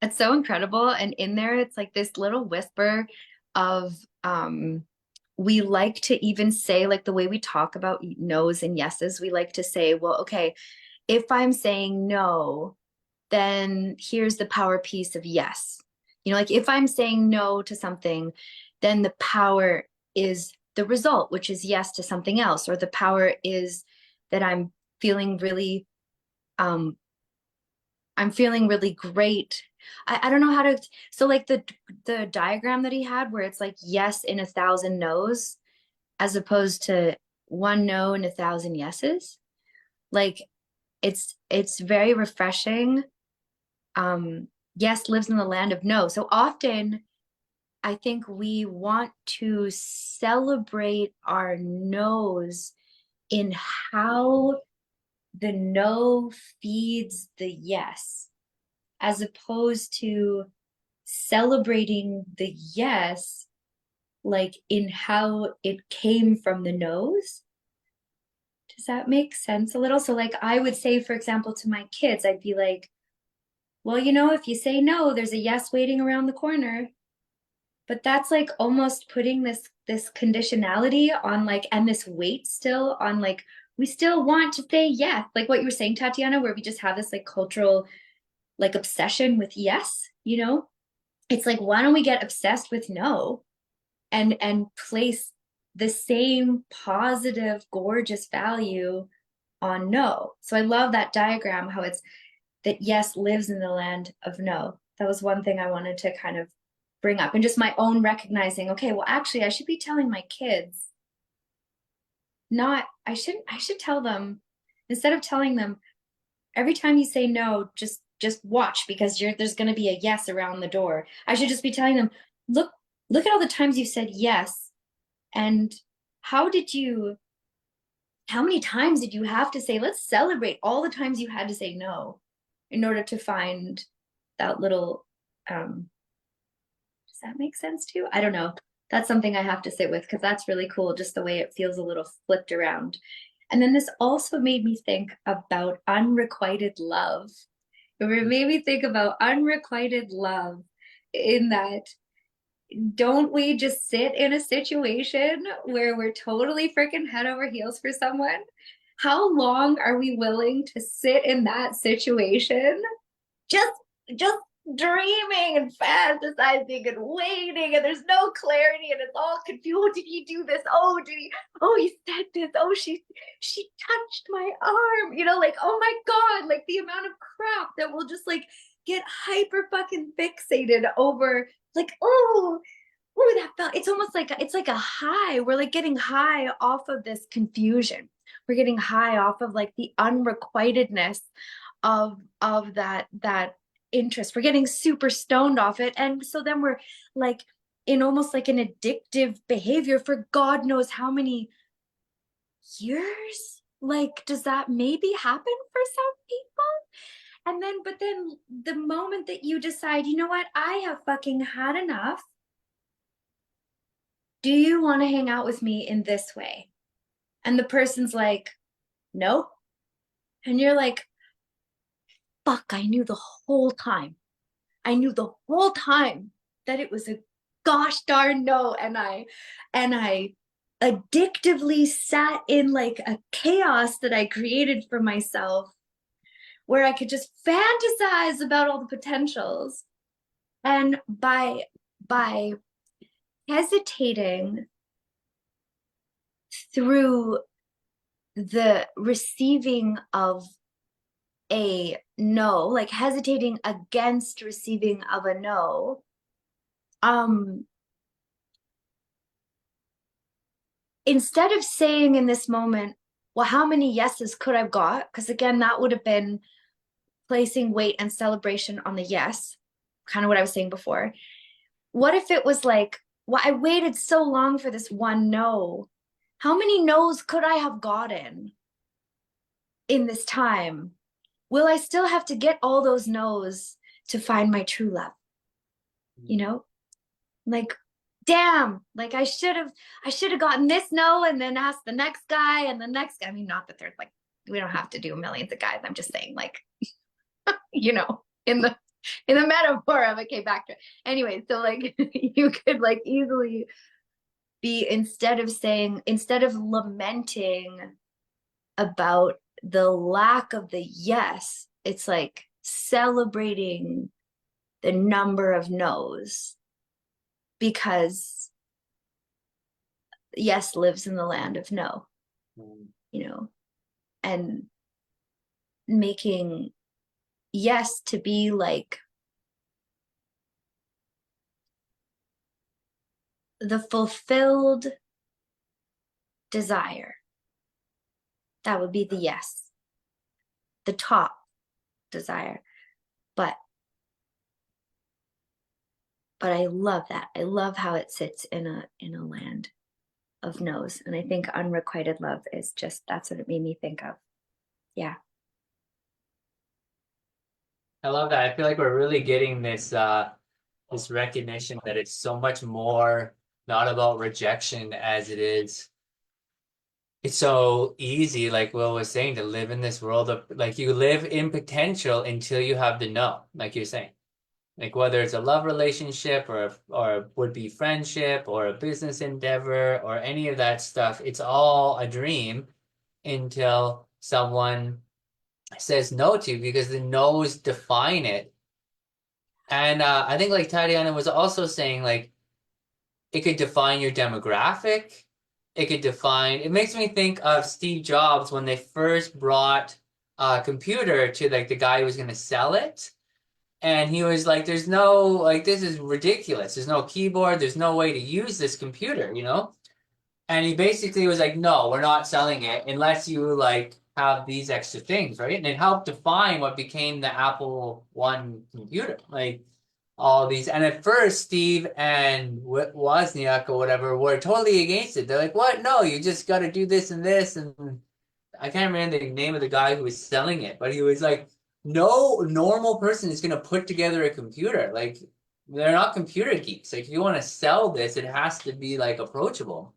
it's so incredible. And in there, it's like this little whisper of we like to even say, like the way we talk about no's and yeses, we like to say, well, okay, if I'm saying no, then here's the power piece of yes. You know, like if I'm saying no to something, then the power is the result, which is yes to something else, or the power is that I'm feeling really great. I don't know how to, so like the diagram that he had where it's like yes in 1,000 no's as opposed to one no and 1,000 yeses. Like it's very refreshing. Yes lives in the land of no. So often I think we want to celebrate our no's in how the no feeds the yes, as opposed to celebrating the yes, like in how it came from the no's. Does that make sense a little? So like I would say, for example, to my kids, I'd be like, well, you know, if you say no, there's a yes waiting around the corner. But that's like almost putting this conditionality on like, and this weight still on like, we still want to say yes, like what you were saying, Tatiana, where we just have this like cultural like obsession with yes, you know? It's like, why don't we get obsessed with no and place the same positive, gorgeous value on no? So I love that diagram, how it's that yes lives in the land of no. That was one thing I wanted to kind of bring up, and just my own recognizing, okay, well, actually, I should be telling my kids, not, I should tell them, instead of telling them, every time you say no, just watch, because there's going to be a yes around the door. I should just be telling them, look at all the times you said yes, and how many times did you have to say, let's celebrate all the times you had to say no in order to find that little, does that make sense too? I don't know. That's something I have to sit with, because that's really cool, just the way it feels a little flipped around. And then this also made me think about unrequited love. It made me think about unrequited love, in that, don't we just sit in a situation where we're totally freaking head over heels for someone? How long are we willing to sit in that situation? Just dreaming and fantasizing and waiting, and there's no clarity, and it's all confused. Oh, did he do this? Oh, he said this. Oh, she touched my arm, you know, like, oh my God, like the amount of crap that will just like get hyper fucking fixated over, like, oh, that felt, it's almost like it's like a high. We're like getting high off of this confusion. We're getting high off of like the unrequitedness of that interest. We're getting super stoned off it, and so then we're like in almost like an addictive behavior for God knows how many years. Like, does that maybe happen for some people? And then, but then the moment that you decide, you know what, I have fucking had enough, do you want to hang out with me in this way? And the person's like, nope. And you're like, fuck, I knew the whole time. I knew the whole time that it was a gosh darn no. And I addictively sat in like a chaos that I created for myself, where I could just fantasize about all the potentials. And by hesitating through the receiving of a no, like hesitating against receiving of a no, instead of saying in this moment, well, how many yeses could I've got? Because again, that would have been placing weight and celebration on the yes, kind of what I was saying before. What if it was like, well, I waited so long for this one no. How many no's could I have gotten in this time? Will I still have to get all those no's to find my true love? You know, like, damn, like I should have gotten this no and then asked the next guy and the next guy. I mean, not that there's like, we don't have to do millions of guys. I'm just saying, like, you know, in the metaphor of it, came back to it. Anyway, so like you could like easily be, instead of lamenting about the lack of the yes, it's like celebrating the number of no's, because yes lives in the land of no, you know, and making yes to be like the fulfilled desire. That would be the yes, the top desire. But I love that. I love how it sits in a land of no's. And I think unrequited love is just, that's what it made me think of. Yeah. I love that. I feel like we're really getting this recognition that it's so much more not about rejection as it is. It's so easy, like Will was saying, to live in this world of like you live in potential until you have the no, like you're saying. Like whether it's a love relationship or a would-be friendship or a business endeavor or any of that stuff, it's all a dream until someone says no to you because the no's define it. And I think like Tatiana was also saying, like it could define your demographic. It could define, it makes me think of Steve Jobs when they first brought a computer to like the guy who was going to sell it. And he was like, there's no, like, this is ridiculous. There's no keyboard. There's no way to use this computer, you know? And he basically was like, no, we're not selling it unless you like have these extra things, right? And it helped define what became the Apple One computer. Like, all these, and at first Steve and Wozniak or whatever were totally against it. They're like, what? No, you just got to do this and this. And I can't remember the name of the guy who was selling it, but he was like, no normal person is going to put together a computer. Like, they're not computer geeks. Like, if you want to sell this, it has to be like approachable.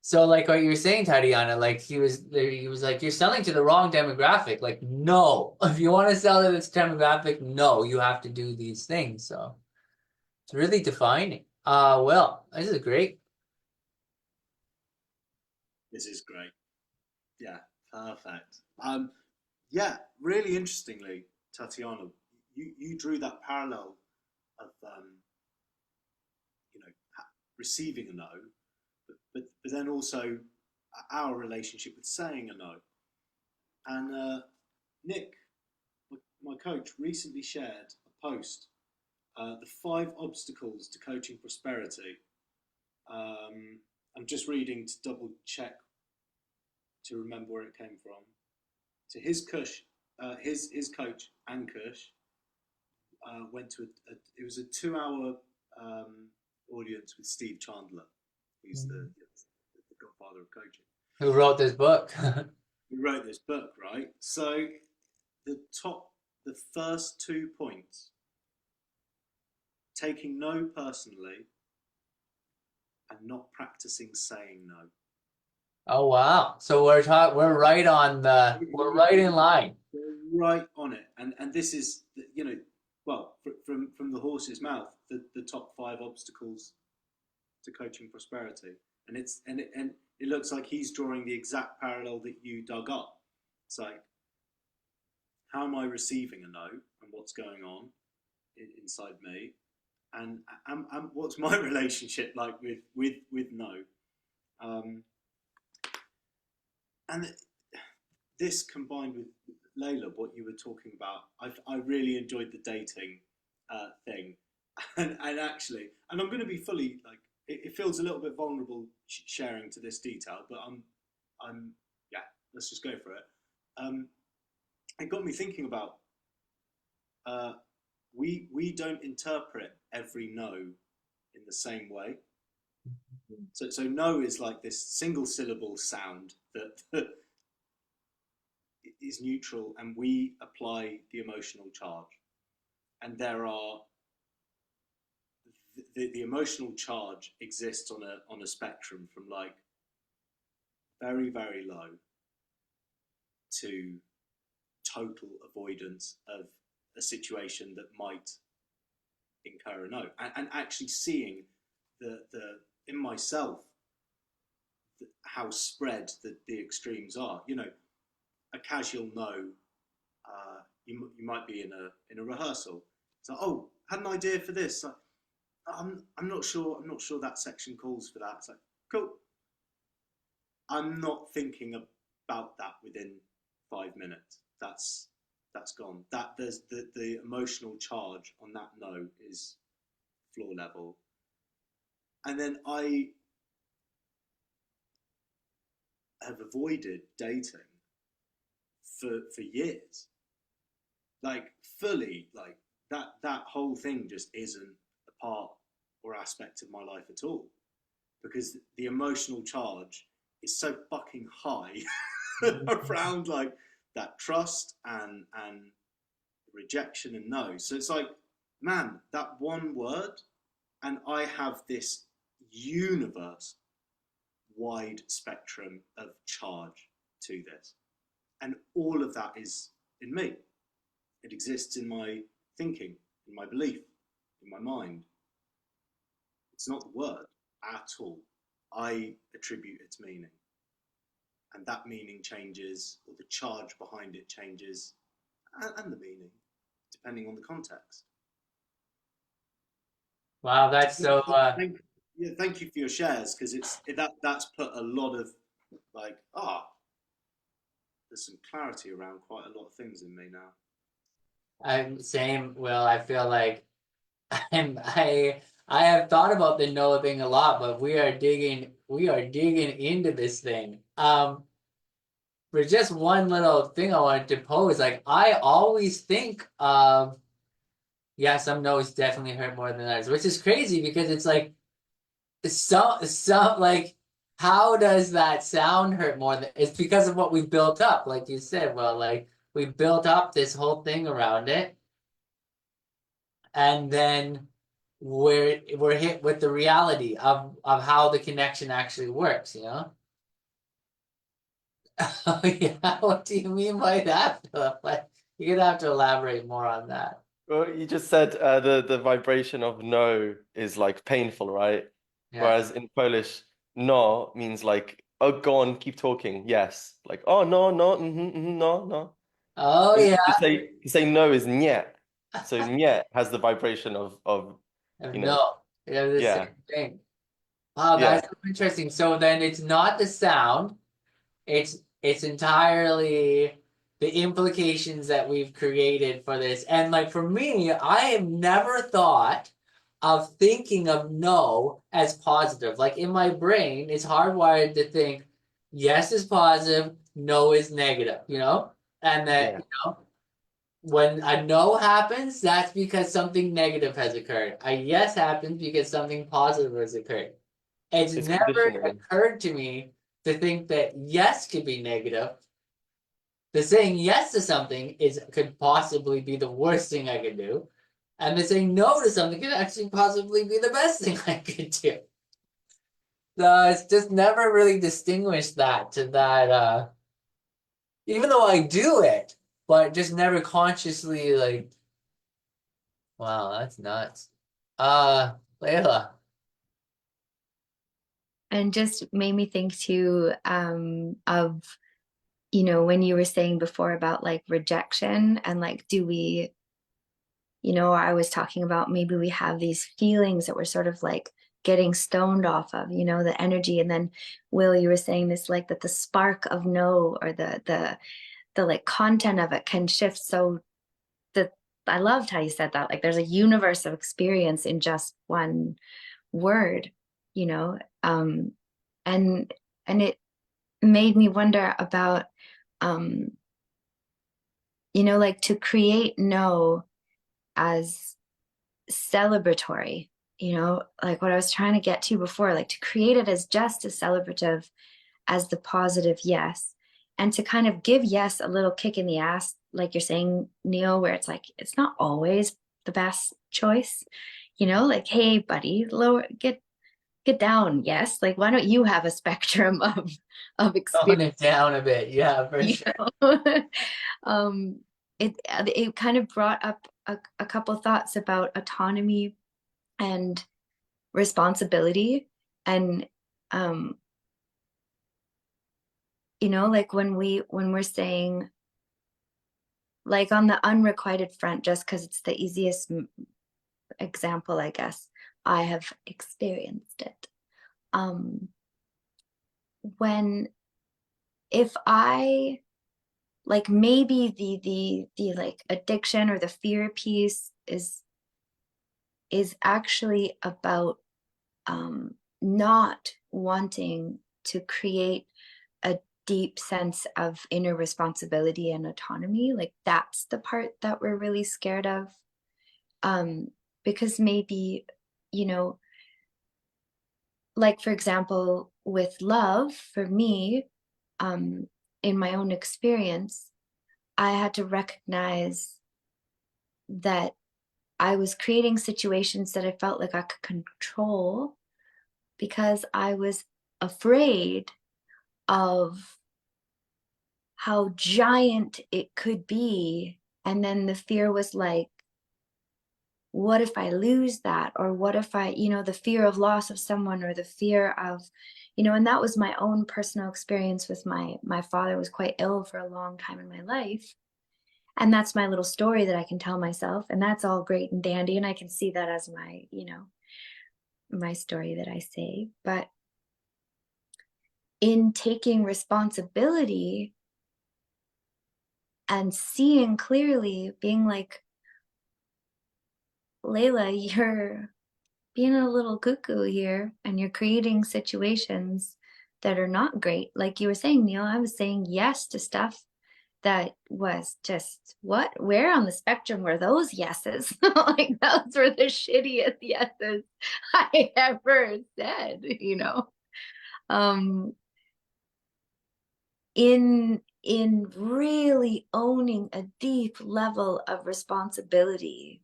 So like what you're saying, Tatiana, like he was like, you're selling to the wrong demographic. Like, no, if you want to sell to this demographic, no, you have to do these things. So it's really defining. Well, this is great. This is great. Yeah, perfect. Yeah, really interestingly, Tatiana, you drew that parallel of you know receiving a no, but then also our relationship with saying a no. And Nick, my coach, recently shared a post, the 5 obstacles to coaching prosperity. I'm just reading to double check to remember where it came from. So his coach, and Kush went to it was a 2-hour audience with Steve Chandler, who's the godfather of coaching. Who wrote this book? Who wrote this book, right? So the first 2 points, taking no personally and not practicing saying no. Oh wow! So we're right in line. We're right on it, and this is well from the horse's mouth, the top 5 obstacles to coaching prosperity, and it looks like he's drawing the exact parallel that you dug up. It's like, how am I receiving a no, and what's going on inside me, and what's my relationship like with no, and this combined with Layla, what you were talking about, I really enjoyed the dating thing, and actually, and I'm going to be fully like, it feels a little bit vulnerable sharing to this detail, but I'm yeah, let's just go for it. It got me thinking about we don't interpret every no in the same way. So no is like this single syllable sound that is neutral, and we apply the emotional charge. And there are the emotional charge exists on a spectrum from like very, very low to total avoidance of a situation that might incur a no, and actually seeing the in myself how spread the extremes are. A casual no. You might be in a rehearsal. So, oh, had an idea for this. Like, I'm not sure. I'm not sure that section calls for that. It's like, cool. I'm not thinking about that within 5 minutes. That's gone. That there's the emotional charge on that no is floor level. And then I have avoided dating for years, like fully, like that whole thing just isn't a part or aspect of my life at all, because the emotional charge is so fucking high around like that trust and rejection and no. So it's like, man, that one word, and I have this universe wide spectrum of charge to this. And all of that is in me. It exists in my thinking, in my belief, in my mind. It's not the word at all. I attribute its meaning. And that meaning changes, or the charge behind it changes, and the meaning, depending on the context. Wow, that's so Thank you for your shares, because that's put a lot of like, there's some clarity around quite a lot of things in me now. I'm same, Will. I feel like I have thought about the no thing a lot, but we are digging into this thing. For just one little thing I wanted to pose, like I always think of, yeah, some no's definitely hurt more than others, which is crazy because it's like some like how does that sound hurt more than it's because of what we built up, like you said. Well, like we built up this whole thing around it, and then we're hit with the reality of how the connection actually works, you know? Oh yeah, what do you mean by that, Philip? Like, you're gonna have to elaborate more on that. Well, you just said the vibration of no is like painful, right? Yeah. Whereas in Polish, no means like, oh, go on, keep talking. Yes. Like, oh, no, no, no, no. Oh So yeah. you say no is nie. So nie has the vibration of you know, No, they're the yeah, same thing. Wow, yeah, that's so interesting. So then it's not the sound, it's entirely the implications that we've created for this. And like for me, I have never thought of thinking of no as positive. Like in my brain, it's hardwired to think yes is positive, no is negative, you know? And that, yeah. you know, when a no happens, that's because something negative has occurred. A yes happens because something positive has occurred. It's It's never conditioning. occurred to me to think that yes could be negative. The saying yes to something could possibly be the worst thing I could do. And the saying no to something could actually possibly be the best thing I could do. So it's just never really distinguished that to that even though I do it, but just never consciously like, wow, that's nuts. Layla. And just made me think too of, you know, when you were saying before about like rejection and like, do we, you know, I was talking about maybe we have these feelings that we're sort of like getting stoned off of, you know, the energy. And then Will, you were saying this like that the spark of no or the like content of it can shift. So that I loved how you said that. Like there's a universe of experience in just one word, you know. And it made me wonder about you know, like to create no as celebratory, you know, like what I was trying to get to before, like to create it as just as celebrative as the positive yes, and to kind of give yes a little kick in the ass, like you're saying, Neil, where it's like it's not always the best choice, you know, like, hey buddy, lower, get down, yes, like why don't you have a spectrum of Tone experience, it down a bit, yeah, for you sure. know? It kind of brought up a couple thoughts about autonomy and responsibility, and you know, like when we're saying, like on the unrequited front, just because it's the easiest example, I guess I have experienced it. When if I like maybe the like addiction or the fear piece is actually about not wanting to create a deep sense of inner responsibility and autonomy. Like that's the part that we're really scared of, because maybe, you know, like for example with love for me, in my own experience, I had to recognize that I was creating situations that I felt like I could control because I was afraid of how giant it could be. And then the fear was like, what if I lose that? Or what if I, the fear of loss of someone, or the fear of, and that was my own personal experience with my father was quite ill for a long time in my life. And that's my little story that I can tell myself. And that's all great and dandy. And I can see that as my, my story that I say. But in taking responsibility and seeing clearly, being like, Layla, you're being a little cuckoo here, and you're creating situations that are not great. Like you were saying, Neil, I was saying yes to stuff that was just, where on the spectrum were those yeses? Like those were the shittiest yeses I ever said, in really owning a deep level of responsibility,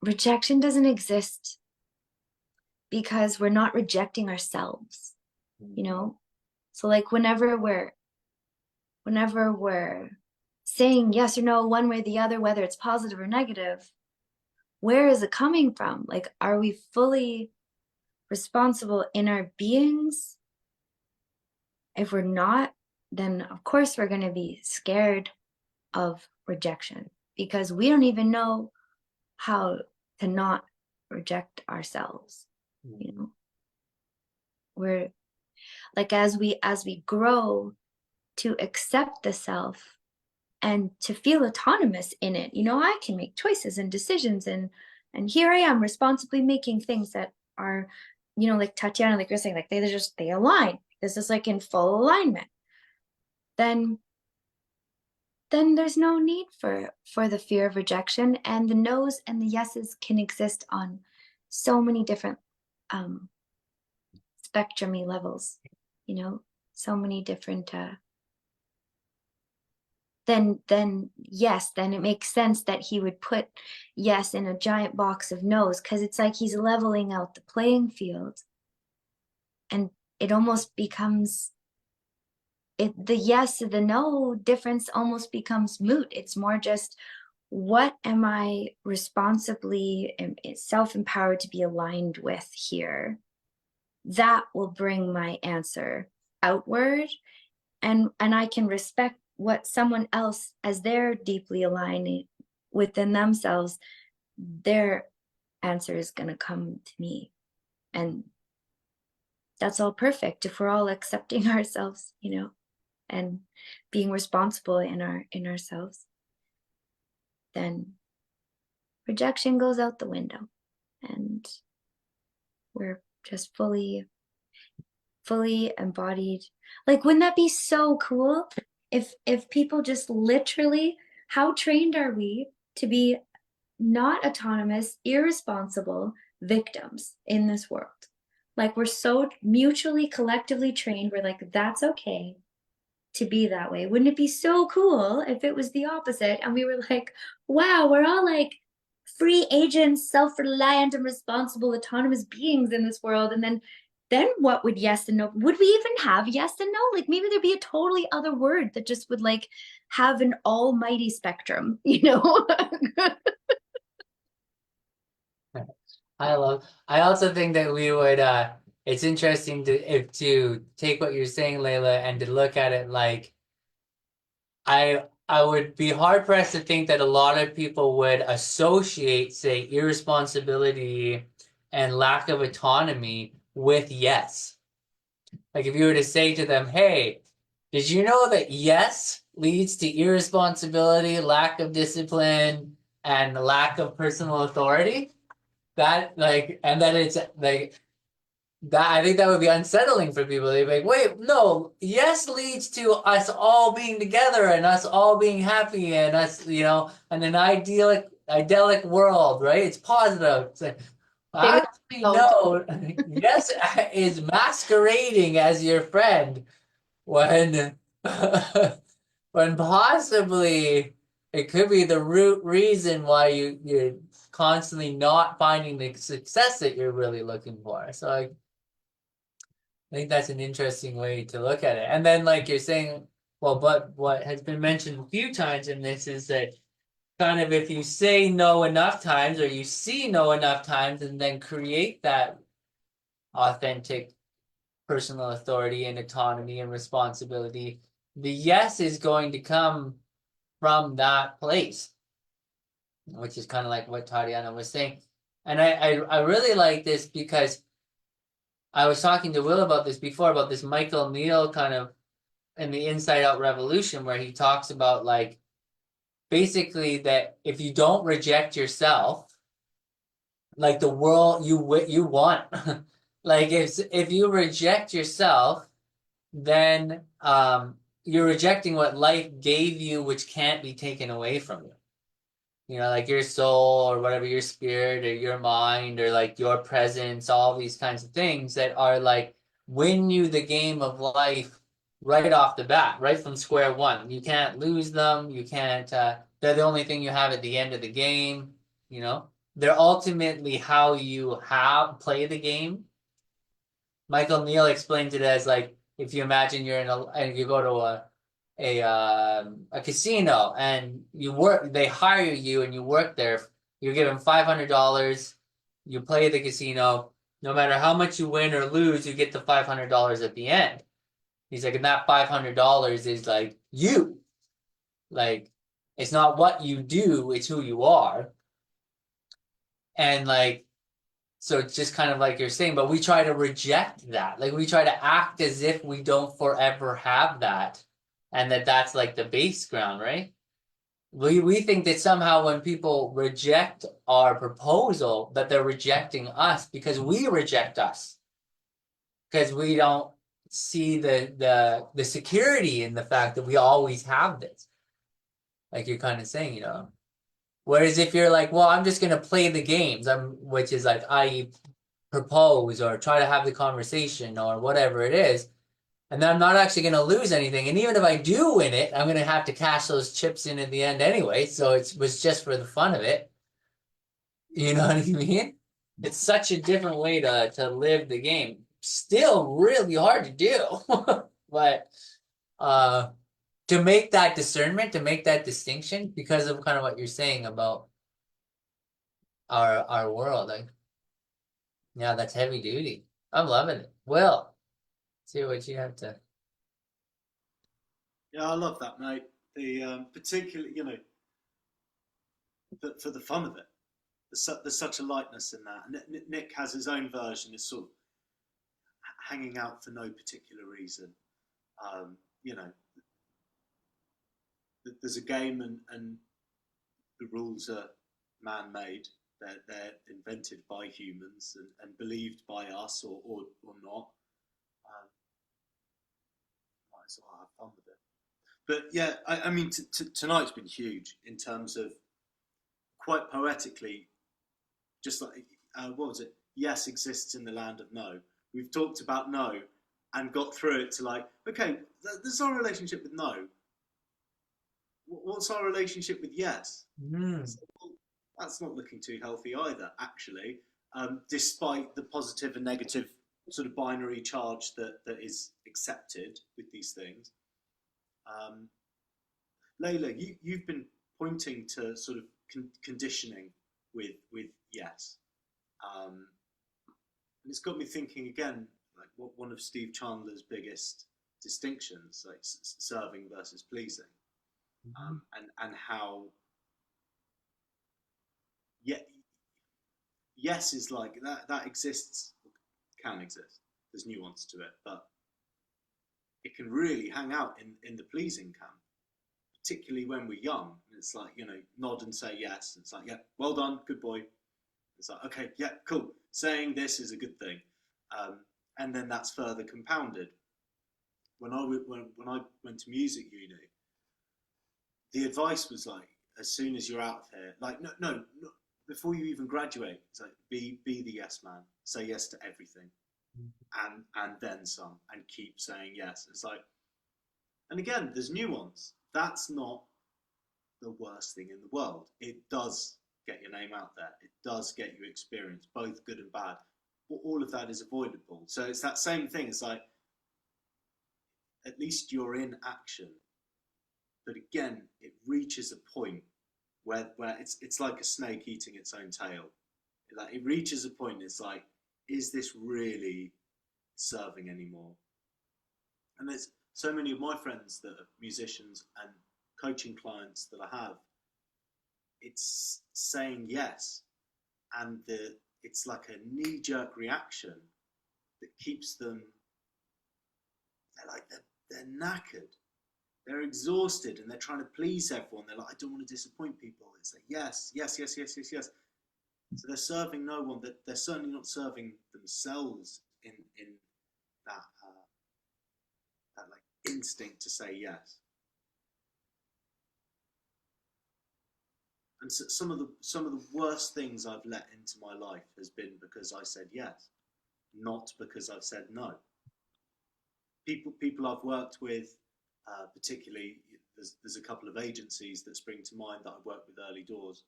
rejection doesn't exist because we're not rejecting ourselves, so like whenever we're saying yes or no one way or the other, whether it's positive or negative, where is it coming from? Like, are we fully responsible in our beings? If we're not, then of course we're going to be scared of rejection, because we don't even know how to not reject ourselves. We're like, as we grow to accept the self and to feel autonomous in it, I can make choices and decisions, and here I am responsibly making things that are, like Tatiana, like you're saying, like they align. This is like in full alignment. Then there's no need for the fear of rejection, and the no's and the yeses can exist on so many different spectrumy levels, so many different then yes, then it makes sense that he would put yes in a giant box of no's, because it's like he's leveling out the playing field, and it almost becomes the yes or the no difference almost becomes moot. It's more just, what am I responsibly and self-empowered to be aligned with here? That will bring my answer outward, and I can respect what someone else, as they're deeply aligning within themselves, their answer is going to come to me. And that's all perfect if we're all accepting ourselves, and being responsible in ourselves. Then rejection goes out the window, and we're just fully embodied. Like, wouldn't that be so cool if people just literally, how trained are we to be not autonomous, irresponsible victims in this world? Like, we're so mutually, collectively trained, we're like, that's okay to be that way. Wouldn't it be so cool if it was the opposite, and we were like, wow, we're all like free agents, self-reliant and responsible, autonomous beings in this world? And then what would yes and no, would we even have yes and no? Like, maybe there'd be a totally other word that just would like have an almighty spectrum, I also think that we would it's interesting to take what you're saying, Layla, and to look at it like, I would be hard pressed to think that a lot of people would associate, say, irresponsibility and lack of autonomy with yes. Like, if you were to say to them, hey, did you know that yes leads to irresponsibility, lack of discipline, and lack of personal authority? That, like, and then it's like that, I think that would be unsettling for people. They'd be like, wait, no, yes leads to us all being together and us all being happy and us, in an idyllic world, right? It's positive. It's like, Things huh? No, yes, is masquerading as your friend when when possibly it could be the root reason why you're constantly not finding the success that you're really looking for. So I think that's an interesting way to look at it. And then like you're saying, well, but what has been mentioned a few times in this is that kind of if you say no enough times or you see no enough times and then create that authentic personal authority and autonomy and responsibility, the yes is going to come from that place, which is kind of like what Tatiana was saying. And I really like this because I was talking to Will about this before, about this Michael Neal kind of in the Inside Out Revolution, where he talks about like basically that if you don't reject yourself, like the world you want, like if you reject yourself, then you're rejecting what life gave you, which can't be taken away from you. You know, like your soul or whatever, your spirit or your mind or like your presence, all these kinds of things that are like win you the game of life right off the bat, right from square one. You can't lose them. You can't, they're the only thing you have at the end of the game, you know? They're ultimately how you play the game. Michael Neal explains it as like if you imagine you're in and you go to a casino and you work, they hire you and you work there. You're given $500. You play the casino. No matter how much you win or lose, you get the $500 at the end. He's like, and that $500 is like you. Like, it's not what you do, it's who you are. And like, so it's just kind of like you're saying, but we try to reject that. Like we try to act as if we don't forever have that, and that's like the base ground, right? We think that somehow when people reject our proposal, that they're rejecting us because we reject us. Because we don't see the security in the fact that we always have this. Like you're kind of saying, you know. Whereas if you're like, well, I'm just gonna play the games, which is like I propose or try to have the conversation or whatever it is, and then I'm not actually going to lose anything. And even if I do win it, I'm going to have to cash those chips in at the end anyway. So it was just for the fun of it. You know what I mean? It's such a different way to live the game. Still really hard to do, but to make that discernment, to make that distinction, because of kind of what you're saying about our world, like yeah, that's heavy duty. I'm loving it. Will, see what you have to. Yeah, I love that, mate. The particularly, you know, for the fun of it, there's such a lightness in that. And Nick has his own version. It's sort of hanging out for no particular reason. You know, there's a game and the rules are man-made. They're invented by humans and believed by us or not. Might as well have fun with it. But yeah, I mean, tonight's been huge in terms of quite poetically, just like what was it? Yes exists in the land of no. We've talked about no and got through it to like, okay, there's our relationship with no. What's our relationship with yes? So, well, that's not looking too healthy either, actually, despite the positive and negative sort of binary charge that is accepted with these things. Layla, you've been pointing to sort of conditioning with yes, and it's got me thinking again, like what one of Steve Chandler's biggest distinctions, like serving versus pleasing, and how yes is like that exists, can exist. There's nuance to it, but it can really hang out in the pleasing camp, particularly when we're young. And it's like, you know, nod and say yes. And it's like, yeah, well done, good boy. It's like, okay, yeah, cool. Saying this is a good thing. And then that's further compounded. When I went to music uni, the advice was like, as soon as you're out of here, like, no, before you even graduate, it's like be the yes man. Say yes to everything, and then some, and keep saying yes. It's like, and again, there's nuance. That's not the worst thing in the world. It does get your name out there. It does get you experience, both good and bad. But all of that is avoidable. So it's that same thing. It's like, at least you're in action. But again, it reaches a point where it's like a snake eating its own tail. Like, it reaches a point, it's like, is this really serving anymore? And there's so many of my friends that are musicians and coaching clients that I have, it's saying yes, and it's like a knee-jerk reaction that keeps them, they're knackered, they're exhausted, and they're trying to please everyone. They're like, I don't want to disappoint people. It's like, yes. So they're serving no one. They're certainly not serving themselves in that that like instinct to say yes. And so some of the worst things I've let into my life has been because I said yes, not because I've said no. People I've worked with, particularly, there's a couple of agencies that spring to mind that I worked with early doors.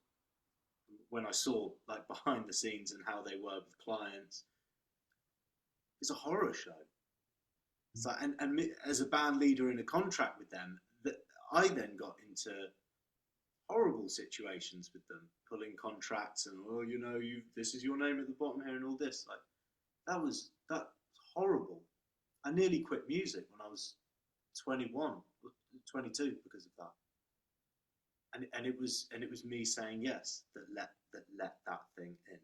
When I saw like behind the scenes and how they were with clients, it's a horror show. It's like, and me, as a band leader in a contract with them, that I then got into horrible situations with them, pulling contracts and, oh, you know, this is your name at the bottom here and all this. Like, that's horrible. I nearly quit music when I was 21, 22 because of that. And it was me saying yes that let that thing in.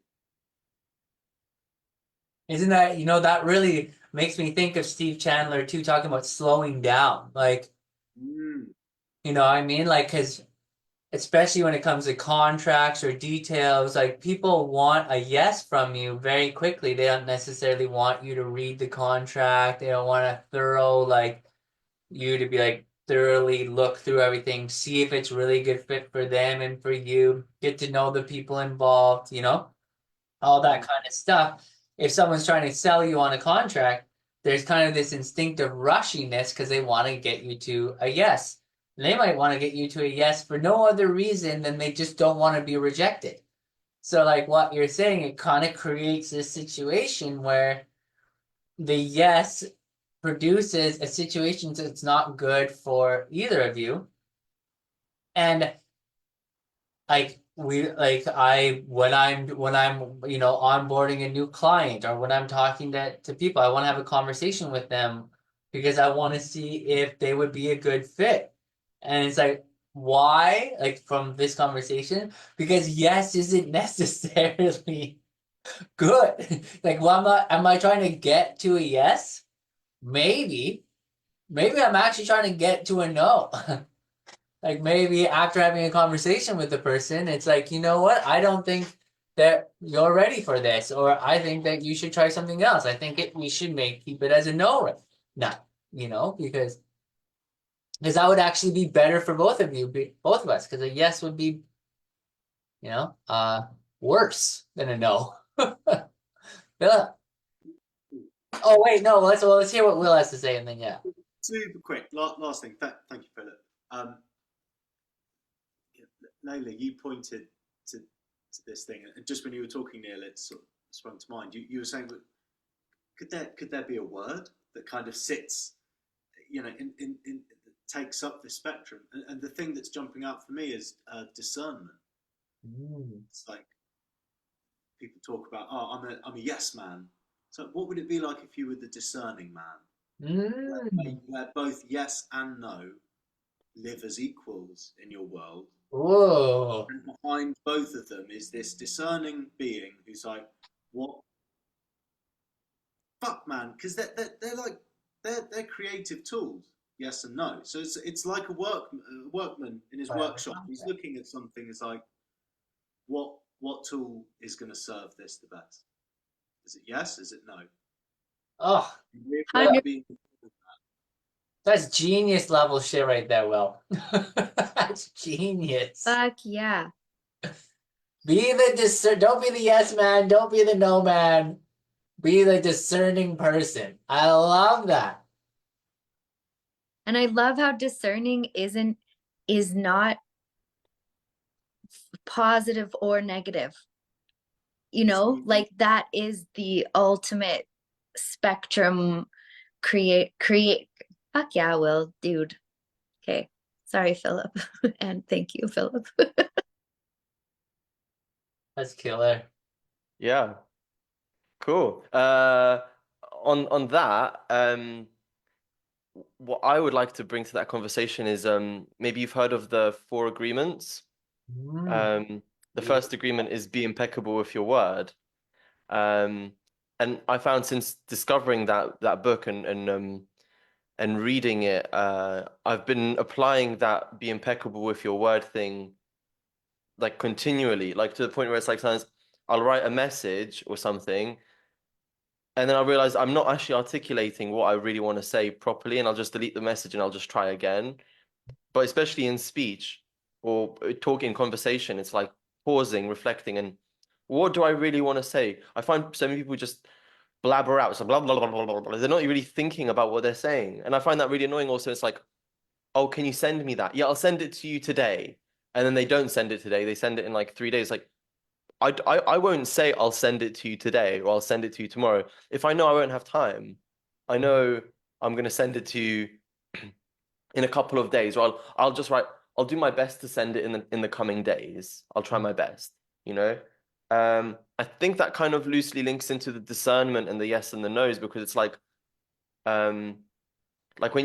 Isn't that, that really makes me think of Steve Chandler too, talking about slowing down. Like, you know what I mean? Like, because especially when it comes to contracts or details, like, people want a yes from you very quickly. They don't necessarily want you to read the contract. They don't want a thorough, like, you to be like, thoroughly look through everything, see if it's really a good fit for them and for you, get to know the people involved, all that kind of stuff. If someone's trying to sell you on a contract, there's kind of this instinctive rushiness because they want to get you to a yes. And they might want to get you to a yes for no other reason than they just don't want to be rejected. So like what you're saying, it kind of creates this situation where the yes produces a situation that's not good for either of you. And like when I'm onboarding a new client, or when I'm talking to people, I want to have a conversation with them because I want to see if they would be a good fit. And it's like, why? Like, from this conversation, because yes isn't necessarily good. Like, well, am I trying to get to a yes? Maybe I'm actually trying to get to a no. Like, maybe after having a conversation with the person, it's like, you know what? I don't think that you're ready for this, or I think that you should try something else. I think we should keep it as a no. Not, because that would actually be better for both of us, because a yes would be, worse than a no. Yeah. Oh wait, no. Let's hear what Will has to say, and then Super quick. Last thing. Thank you, Philip. Layla, you pointed to this thing, and just when you were talking, Neil, it sort of sprung to mind. You were saying, that could there be a word that kind of sits, takes up the spectrum? And the thing that's jumping out for me is discernment. It's like people talk about, oh, I'm a yes man. So what would it be like if you were the discerning man, where both yes and no live as equals in your world? Whoa. And behind both of them is this discerning being who's like, what? Fuck, man, because they're creative tools, yes and no. So it's like a workman in his workshop. He's looking at something. It's like, what tool is going to serve this the best? Is it yes? Is it no? Oh, that's genius level shit right there, Will. That's genius. Fuck yeah. Don't be the yes man. Don't be the no man. Be the discerning person. I love that. And I love how discerning is not positive or negative. You know, like that is the ultimate spectrum create. Fuck yeah, Will, dude. Okay. Sorry, Philip. And thank you, Philip. That's killer. Yeah. Cool. On that, what I would like to bring to that conversation is maybe you've heard of the 4 agreements. The first agreement is be impeccable with your word. And I found since discovering that book and reading it, I've been applying that be impeccable with your word thing like continually, like to the point where it's like sometimes I'll write a message or something, and then I realize I'm not actually articulating what I really want to say properly, and I'll just delete the message and I'll just try again. But especially in speech or talking conversation, it's like pausing, reflecting, and what do I really want to say? I find so many people just blabber out, so blah blah blah blah blah blah. They're not really thinking about what they're saying, and I find that really annoying. Also, it's like, oh, can you send me that? Yeah, I'll send it to you today, and then they don't send it today. They send it in like 3 days. Like, I won't say I'll send it to you today or I'll send it to you tomorrow. If I know I won't have time, I know I'm gonna send it to you in a couple of days, or I'll just write, I'll do my best to send it in the coming days. I'll try my best, you know? I think that kind of loosely links into the discernment and the yes and the no's, because it's like when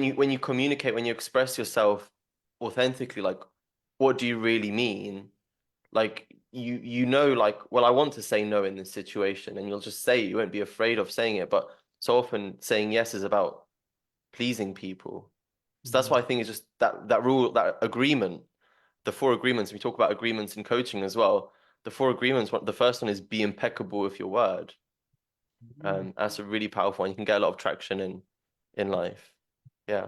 you communicate, when you express yourself authentically, like what do you really mean? Like you know, like, well, I want to say no in this situation, and you'll just say it. You won't be afraid of saying it. But so often saying yes is about pleasing people. So that's why I think it's just that rule, that agreement, the 4 agreements. We talk about agreements in coaching as well. The 4 agreements, the first one is be impeccable with your word. That's a really powerful one. You can get a lot of traction in life. Yeah.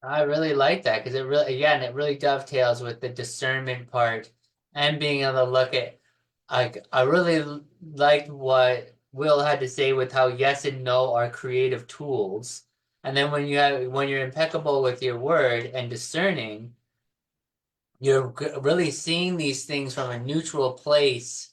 I really like that because it really dovetails with the discernment part and being able to look at, like, I really liked what Will had to say with how yes and no are creative tools. And then when you're impeccable with your word and discerning, you're really seeing these things from a neutral place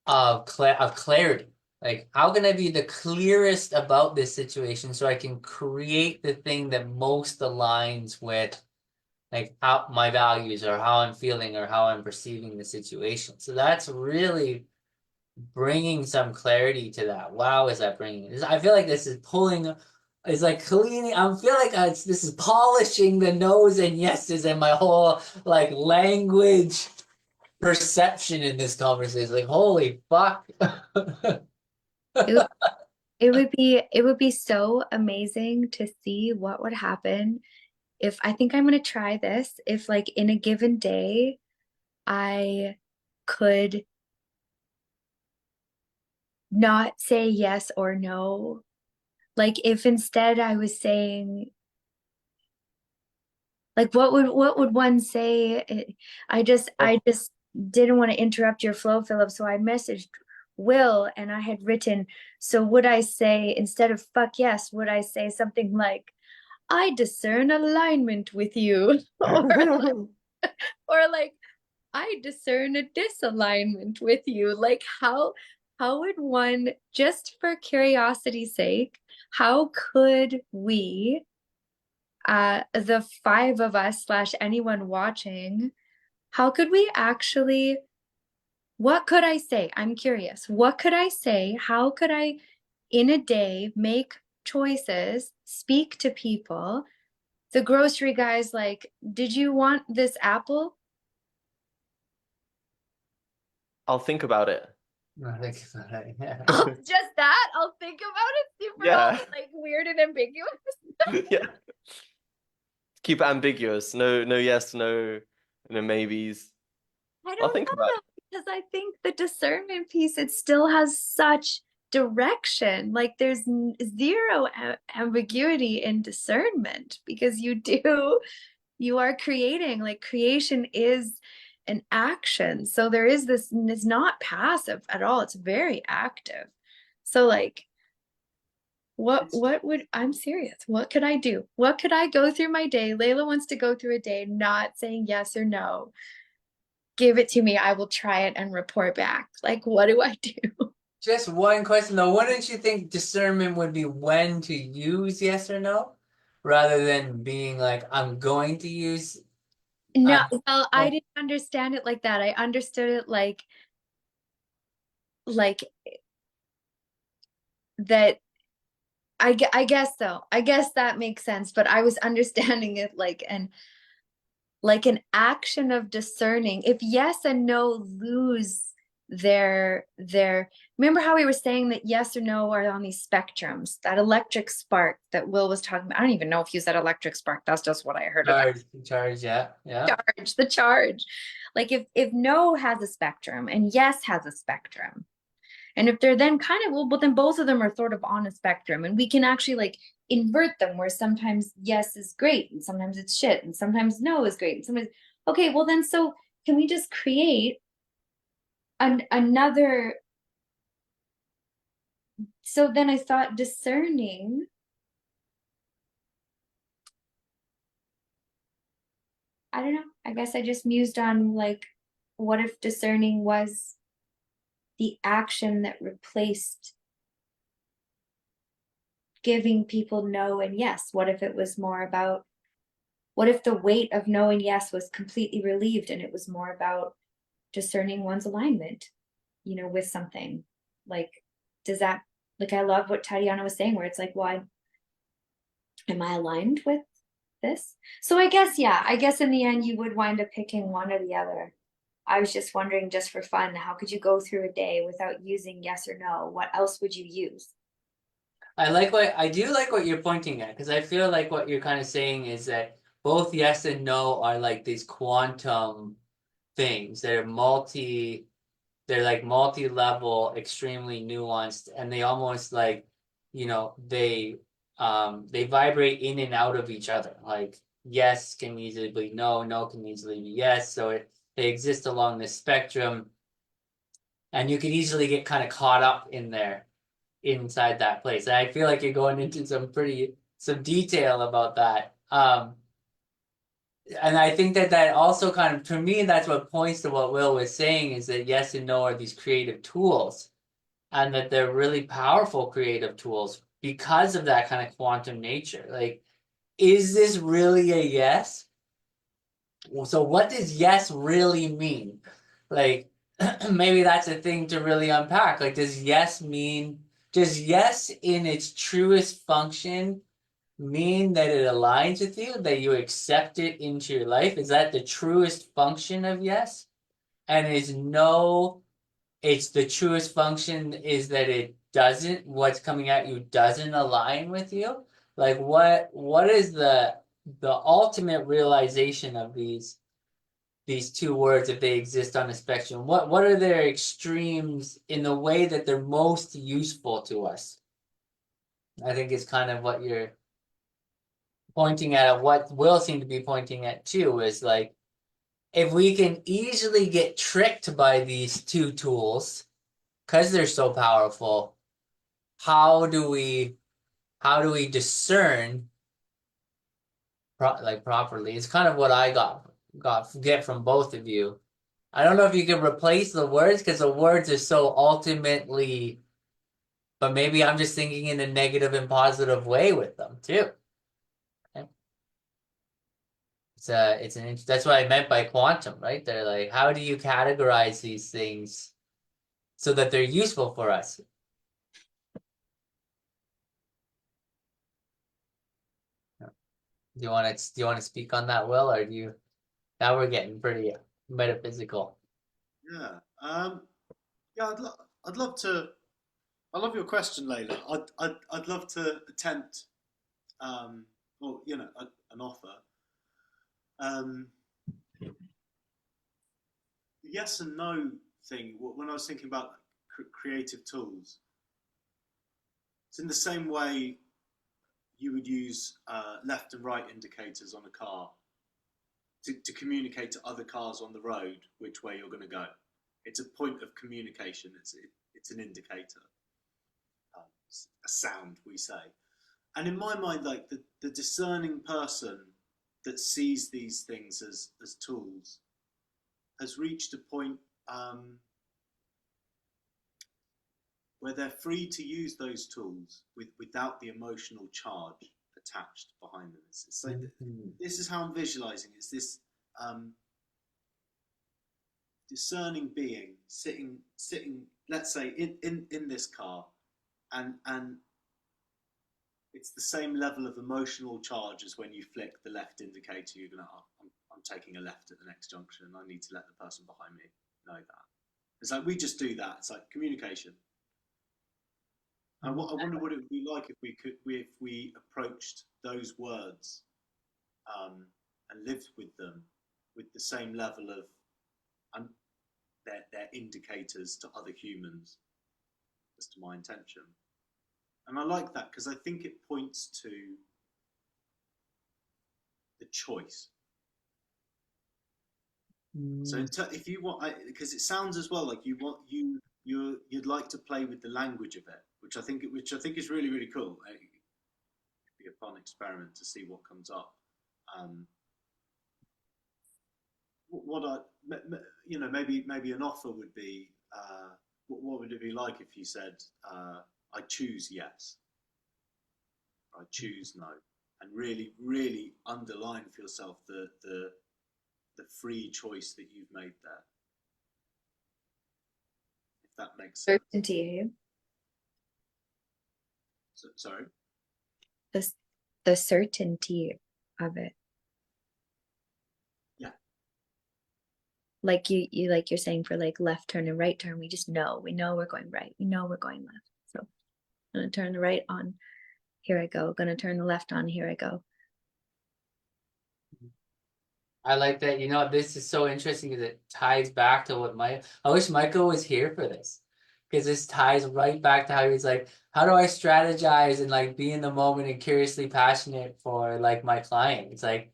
of clarity. Like, how can I be the clearest about this situation so I can create the thing that most aligns with like how my values or how I'm feeling or how I'm perceiving the situation. So that's really bringing some clarity to that. Wow, is that bringing this? I feel like this is pulling, it's like cleaning. I feel like this is polishing the no's and yeses and my whole like language perception in this conversation. Like, holy fuck. It would be so amazing to see what would happen if I think I'm gonna try this. If like in a given day, I could not say yes or no. Like if instead I was saying, like what would one say? I just didn't want to interrupt your flow, Philip. So I messaged Will and I had written, so would I say instead of fuck yes, would I say something like, I discern alignment with you? Or like, I discern a disalignment with you. Like how would one, just for curiosity's sake, how could we, the 5 of us slash anyone watching, how could we actually, what could I say? I'm curious. What could I say? How could I, in a day, make choices, speak to people? The grocery guy's like, did you want this apple? I'll think about it. I think about it, yeah. Just that? I'll think about it. Super Yeah. like weird and ambiguous. Yeah. Keep it ambiguous. No yes, no maybes. I I'll don't think know about it. though, because I think the discernment piece, it still has such direction. Like there's zero ambiguity in discernment because you are creating, like creation is an action. So there is this, it's not passive at all. It's very active. So like, what would, I'm serious. What could I do? What could I go through my day? Layla wants to go through a day not saying yes or no. Give it to me. I will try it and report back. Like, what do I do? Just one question though. Wouldn't you think discernment would be when to use yes or no, rather than being like, I'm going to use. No, well, I didn't understand it like that. I understood it like that. I guess so. I guess that makes sense. But I was understanding it like an action of discerning. If yes and no lose their remember how we were saying that yes or no are on these spectrums, that electric spark that Will was talking about. I don't even know if he said electric spark. That's just what I heard about. Charge, yeah. The charge. Like if no has a spectrum and yes has a spectrum. And if they're then kind of, well, then both of them are sort of on a spectrum, and we can actually like invert them where sometimes yes is great and sometimes it's shit and sometimes no is great and sometimes, okay, well then, so can we just create another? So then I thought discerning. I don't know. I guess I just mused on like, what if discerning was the action that replaced giving people no and yes? What if it was more about, what if the weight of no and yes was completely relieved and it was more about discerning one's alignment, with something? Like, does that, like, I love what Tatiana was saying, where it's like, why am I aligned with this? So I guess, yeah, I guess in the end you would wind up picking one or the other. I was just wondering, just for fun, how could you go through a day without using yes or no? What else would you use? I do like what you're pointing at, because I feel like what you're kind of saying is that both yes and no are like these quantum things that are they're like multi-level, extremely nuanced, and they almost like, they vibrate in and out of each other. Like yes can easily be no, no can easily be yes. So they exist along this spectrum, and you could easily get kind of caught up in there inside that place. And I feel like you're going into some detail about that. And I think that also kind of, to me, that's what points to what Will was saying, is that yes and no are these creative tools, and that they're really powerful creative tools because of that kind of quantum nature. Like, is this really a yes? So what does yes really mean? Like, maybe that's a thing to really unpack. Like, does yes in its truest function mean that it aligns with you, that you accept it into your life? Is that the truest function of yes? And is no, it's the truest function is that it doesn't, what's coming at you doesn't align with you? Like, what is the ultimate realization of these two words, if they exist on a spectrum? What are their extremes in the way that they're most useful to us? I think is kind of what you're pointing at, what Will seem to be pointing at too, is like, if we can easily get tricked by these two tools because they're so powerful, how do we discern properly? It's kind of what I get from both of you. I don't know if you can replace the words, because the words are so ultimately, but maybe I'm just thinking in a negative and positive way with them too. That's what I meant by quantum, right? They're like, how do you categorize these things so that they're useful for us? Do you want to speak on that, Will, or now we're getting pretty metaphysical. Yeah. Yeah. I'd love to. I love your question, Layla. I'd love to attempt, or an offer. Um, yes and no thing. When I was thinking about creative tools, it's in the same way you would use left and right indicators on a car. to communicate to other cars on the road which way you're going to go. It's a point of communication. It's an indicator, a sound, we say. And in my mind, like the discerning person that sees these things as tools has reached a point where they're free to use those tools without the emotional charge attached behind them. It's like this is how I'm visualizing. It's this discerning being sitting, let's say, in this car, and it's the same level of emotional charge as when you flick the left indicator. You're gonna, I'm taking a left at the next junction. I need to let the person behind me know that. It's like we just do that. It's like communication. I wonder what it would be like if we approached those words and lived with them with the same level of their indicators to other humans as to my intention. And I like that because I think it points to the choice. So if you want, because it sounds as well like you'd like to play with the language of it, which I think is really, really cool. It could be a fun experiment to see what comes up. Maybe an offer would be, what would it be like if you said, I choose yes, or I choose no, and really, really underline for yourself the free choice that you've made there. If that makes sense. Certainty. Sorry? The certainty of it. Yeah. Like you're saying for like left turn and right turn, we know we're going right. We know we're going left. So I'm gonna turn the right on. Here I go. Gonna turn the left on. Here I go. I like that. You know, this is so interesting because it ties back to what I wish Michael was here for this, because this ties right back to how he's like, how do I strategize and like be in the moment and curiously passionate for like my client? It's like,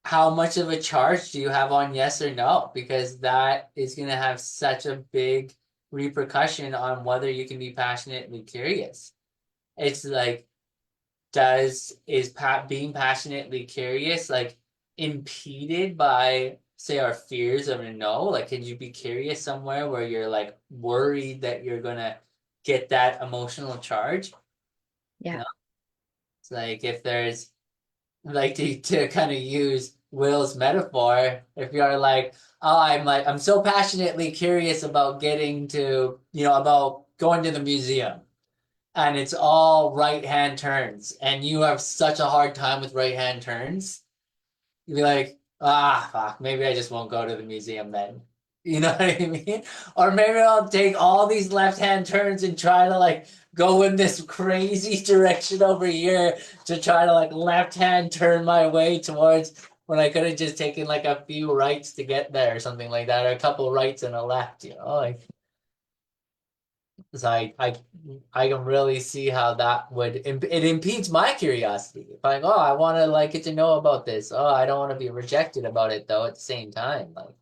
how much of a charge do you have on yes or no? Because that is going to have such a big repercussion on whether you can be passionately curious. It's like, being passionately curious like impeded by, say, our fears of a no? Like, can you be curious somewhere where you're like worried that you're gonna get that emotional charge? Yeah. No? It's like, if there's like, to kind of use Will's metaphor, if you're like, oh, I'm so passionately curious about getting to, about going to the museum, and it's all right-hand turns, and you have such a hard time with right-hand turns, you'd be like, fuck, maybe I just won't go to the museum then. You know what I mean? Or maybe I'll take all these left-hand turns and try to like go in this crazy direction over here to try to like left-hand turn my way towards, when I could have just taken like a few rights to get there or something like that, or a couple rights and a left, like. So I can really see how that would, it impedes my curiosity. If I'm like, oh, I want to like get to know about this. Oh, I don't want to be rejected about it though at the same time. Like,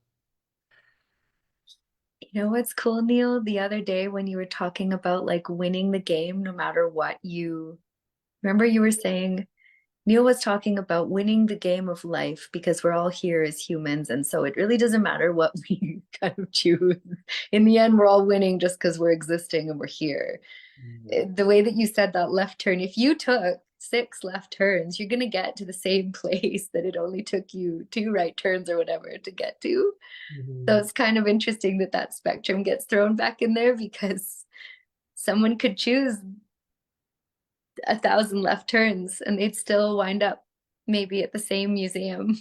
you know what's cool, Neil? The other day when you were talking about like winning the game no matter what, remember you were saying, Neil was talking about winning the game of life because we're all here as humans, and so it really doesn't matter what we kind of choose. In the end, we're all winning just because we're existing and we're here. The way that you said that left turn, if you took 6 left turns, you're going to get to the same place that it only took you 2 right turns or whatever to get to. So it's kind of interesting that spectrum gets thrown back in there, because someone could choose 1,000 left turns and they'd still wind up maybe at the same museum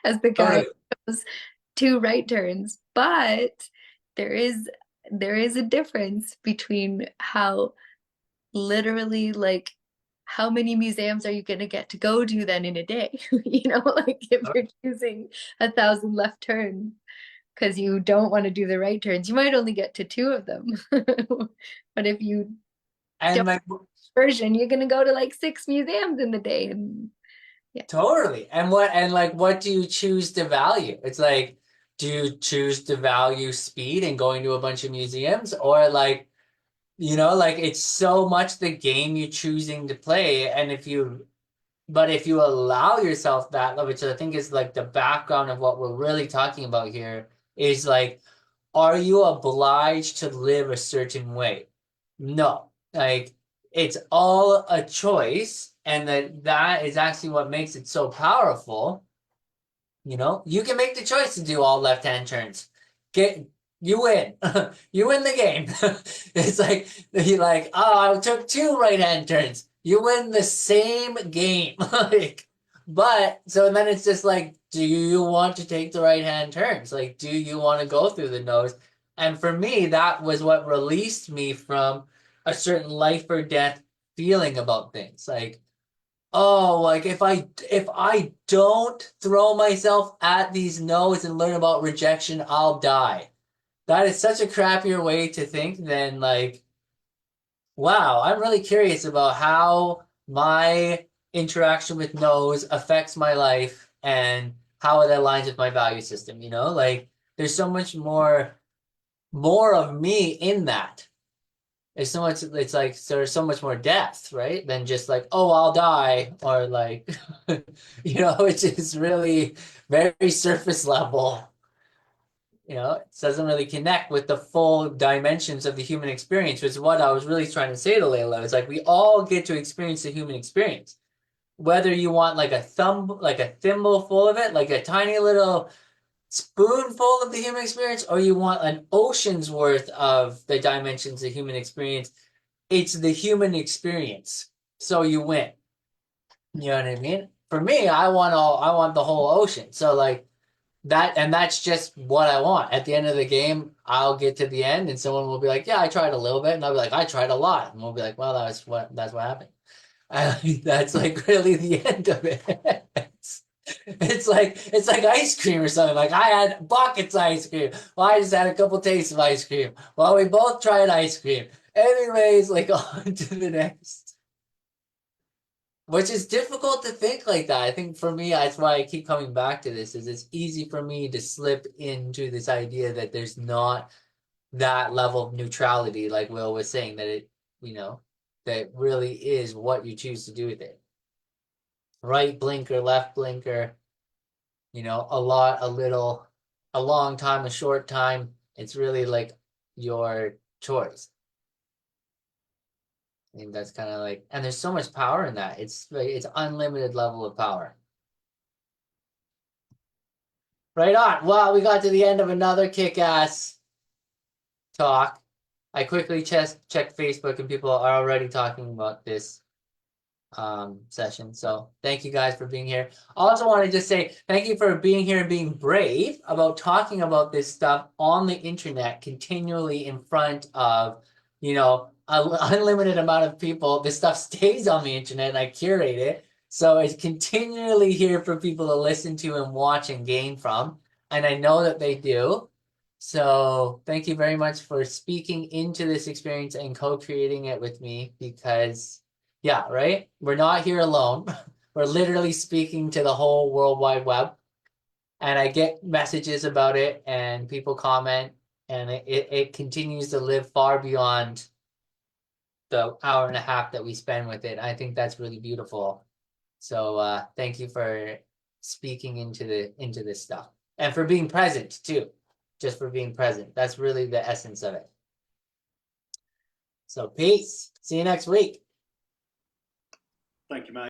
as the guy who chose 2 right turns. But there is a difference between how literally, like, how many museums are you going to get to go to then in a day? Like if you're choosing 1,000 left turns because you don't want to do the right turns, you might only get to 2 of them. But if you and my version, you're going to go to like 6 museums in the day. And Totally. And what do you choose to value? It's like, do you choose to value speed and going to a bunch of museums, or like, like it's so much the game you're choosing to play. And if you allow yourself that, which I think is like the background of what we're really talking about here, is like, are you obliged to live a certain way? No. Like, it's all a choice, and that is actually what makes it so powerful. You can make the choice to do all left-hand turns. You win. You win the game. It's like you're like, oh, I took 2 right-hand turns. You win the same game. Like, but so then it's just like, do you want to take the right-hand turns? Like, do you want to go through the nose? And for me, that was what released me from a certain life or death feeling about things. Like, oh, like if I don't throw myself at these no's and learn about rejection, I'll die. That is such a crappier way to think than like, wow, I'm really curious about how my interaction with no's affects my life and how it aligns with my value system, Like, there's so much more of me in that. It's like there's so much more depth, right? Than just like, oh, I'll die, or like, which is really very surface level. It doesn't really connect with the full dimensions of the human experience, which is what I was really trying to say to Layla. It's like we all get to experience the human experience. Whether you want like a thimble full of it, like a tiny little spoonful of the human experience, or you want an ocean's worth of the dimensions of human experience, it's the human experience. So you win. You know what I mean? For me, I want the whole ocean. So like that, and that's just what I want. At the end of the game, I'll get to the end and someone will be like, yeah, I tried a little bit. And I'll be like, I tried a lot. And we'll be like, well, that's what happened. That's like really the end of it. It's like ice cream or something. Like I had buckets of ice cream. Well, I just had a couple tastes of ice cream. Well, we both tried ice cream. Anyways, like on to the next. Which is difficult to think like that. I think for me, that's why I keep coming back to this, is it's easy for me to slip into this idea that there's not that level of neutrality, like Will was saying, that that really is what you choose to do with it. Right blinker, left blinker, a lot, a little, a long time, a short time. It's really like your choice. I think that's kind of like, and there's so much power in that. It's unlimited level of power. Right on. Well, we got to the end of another kick-ass talk. I quickly checked Facebook, and people are already talking about this session. So thank you guys for being here. I also want to just say thank you for being here and being brave about talking about this stuff on the internet continually in front of, an unlimited amount of people. This stuff stays on the internet and I curate it. So it's continually here for people to listen to and watch and gain from. And I know that they do. So thank you very much for speaking into this experience and co-creating it with me, because yeah, right? We're not here alone. We're literally speaking to the whole World Wide Web. And I get messages about it and people comment, and it continues to live far beyond the hour and a half that we spend with it. I think that's really beautiful. So thank you for speaking into this stuff, and for being present too. Just for being present. That's really the essence of it. So peace. See you next week. Thank you, mate.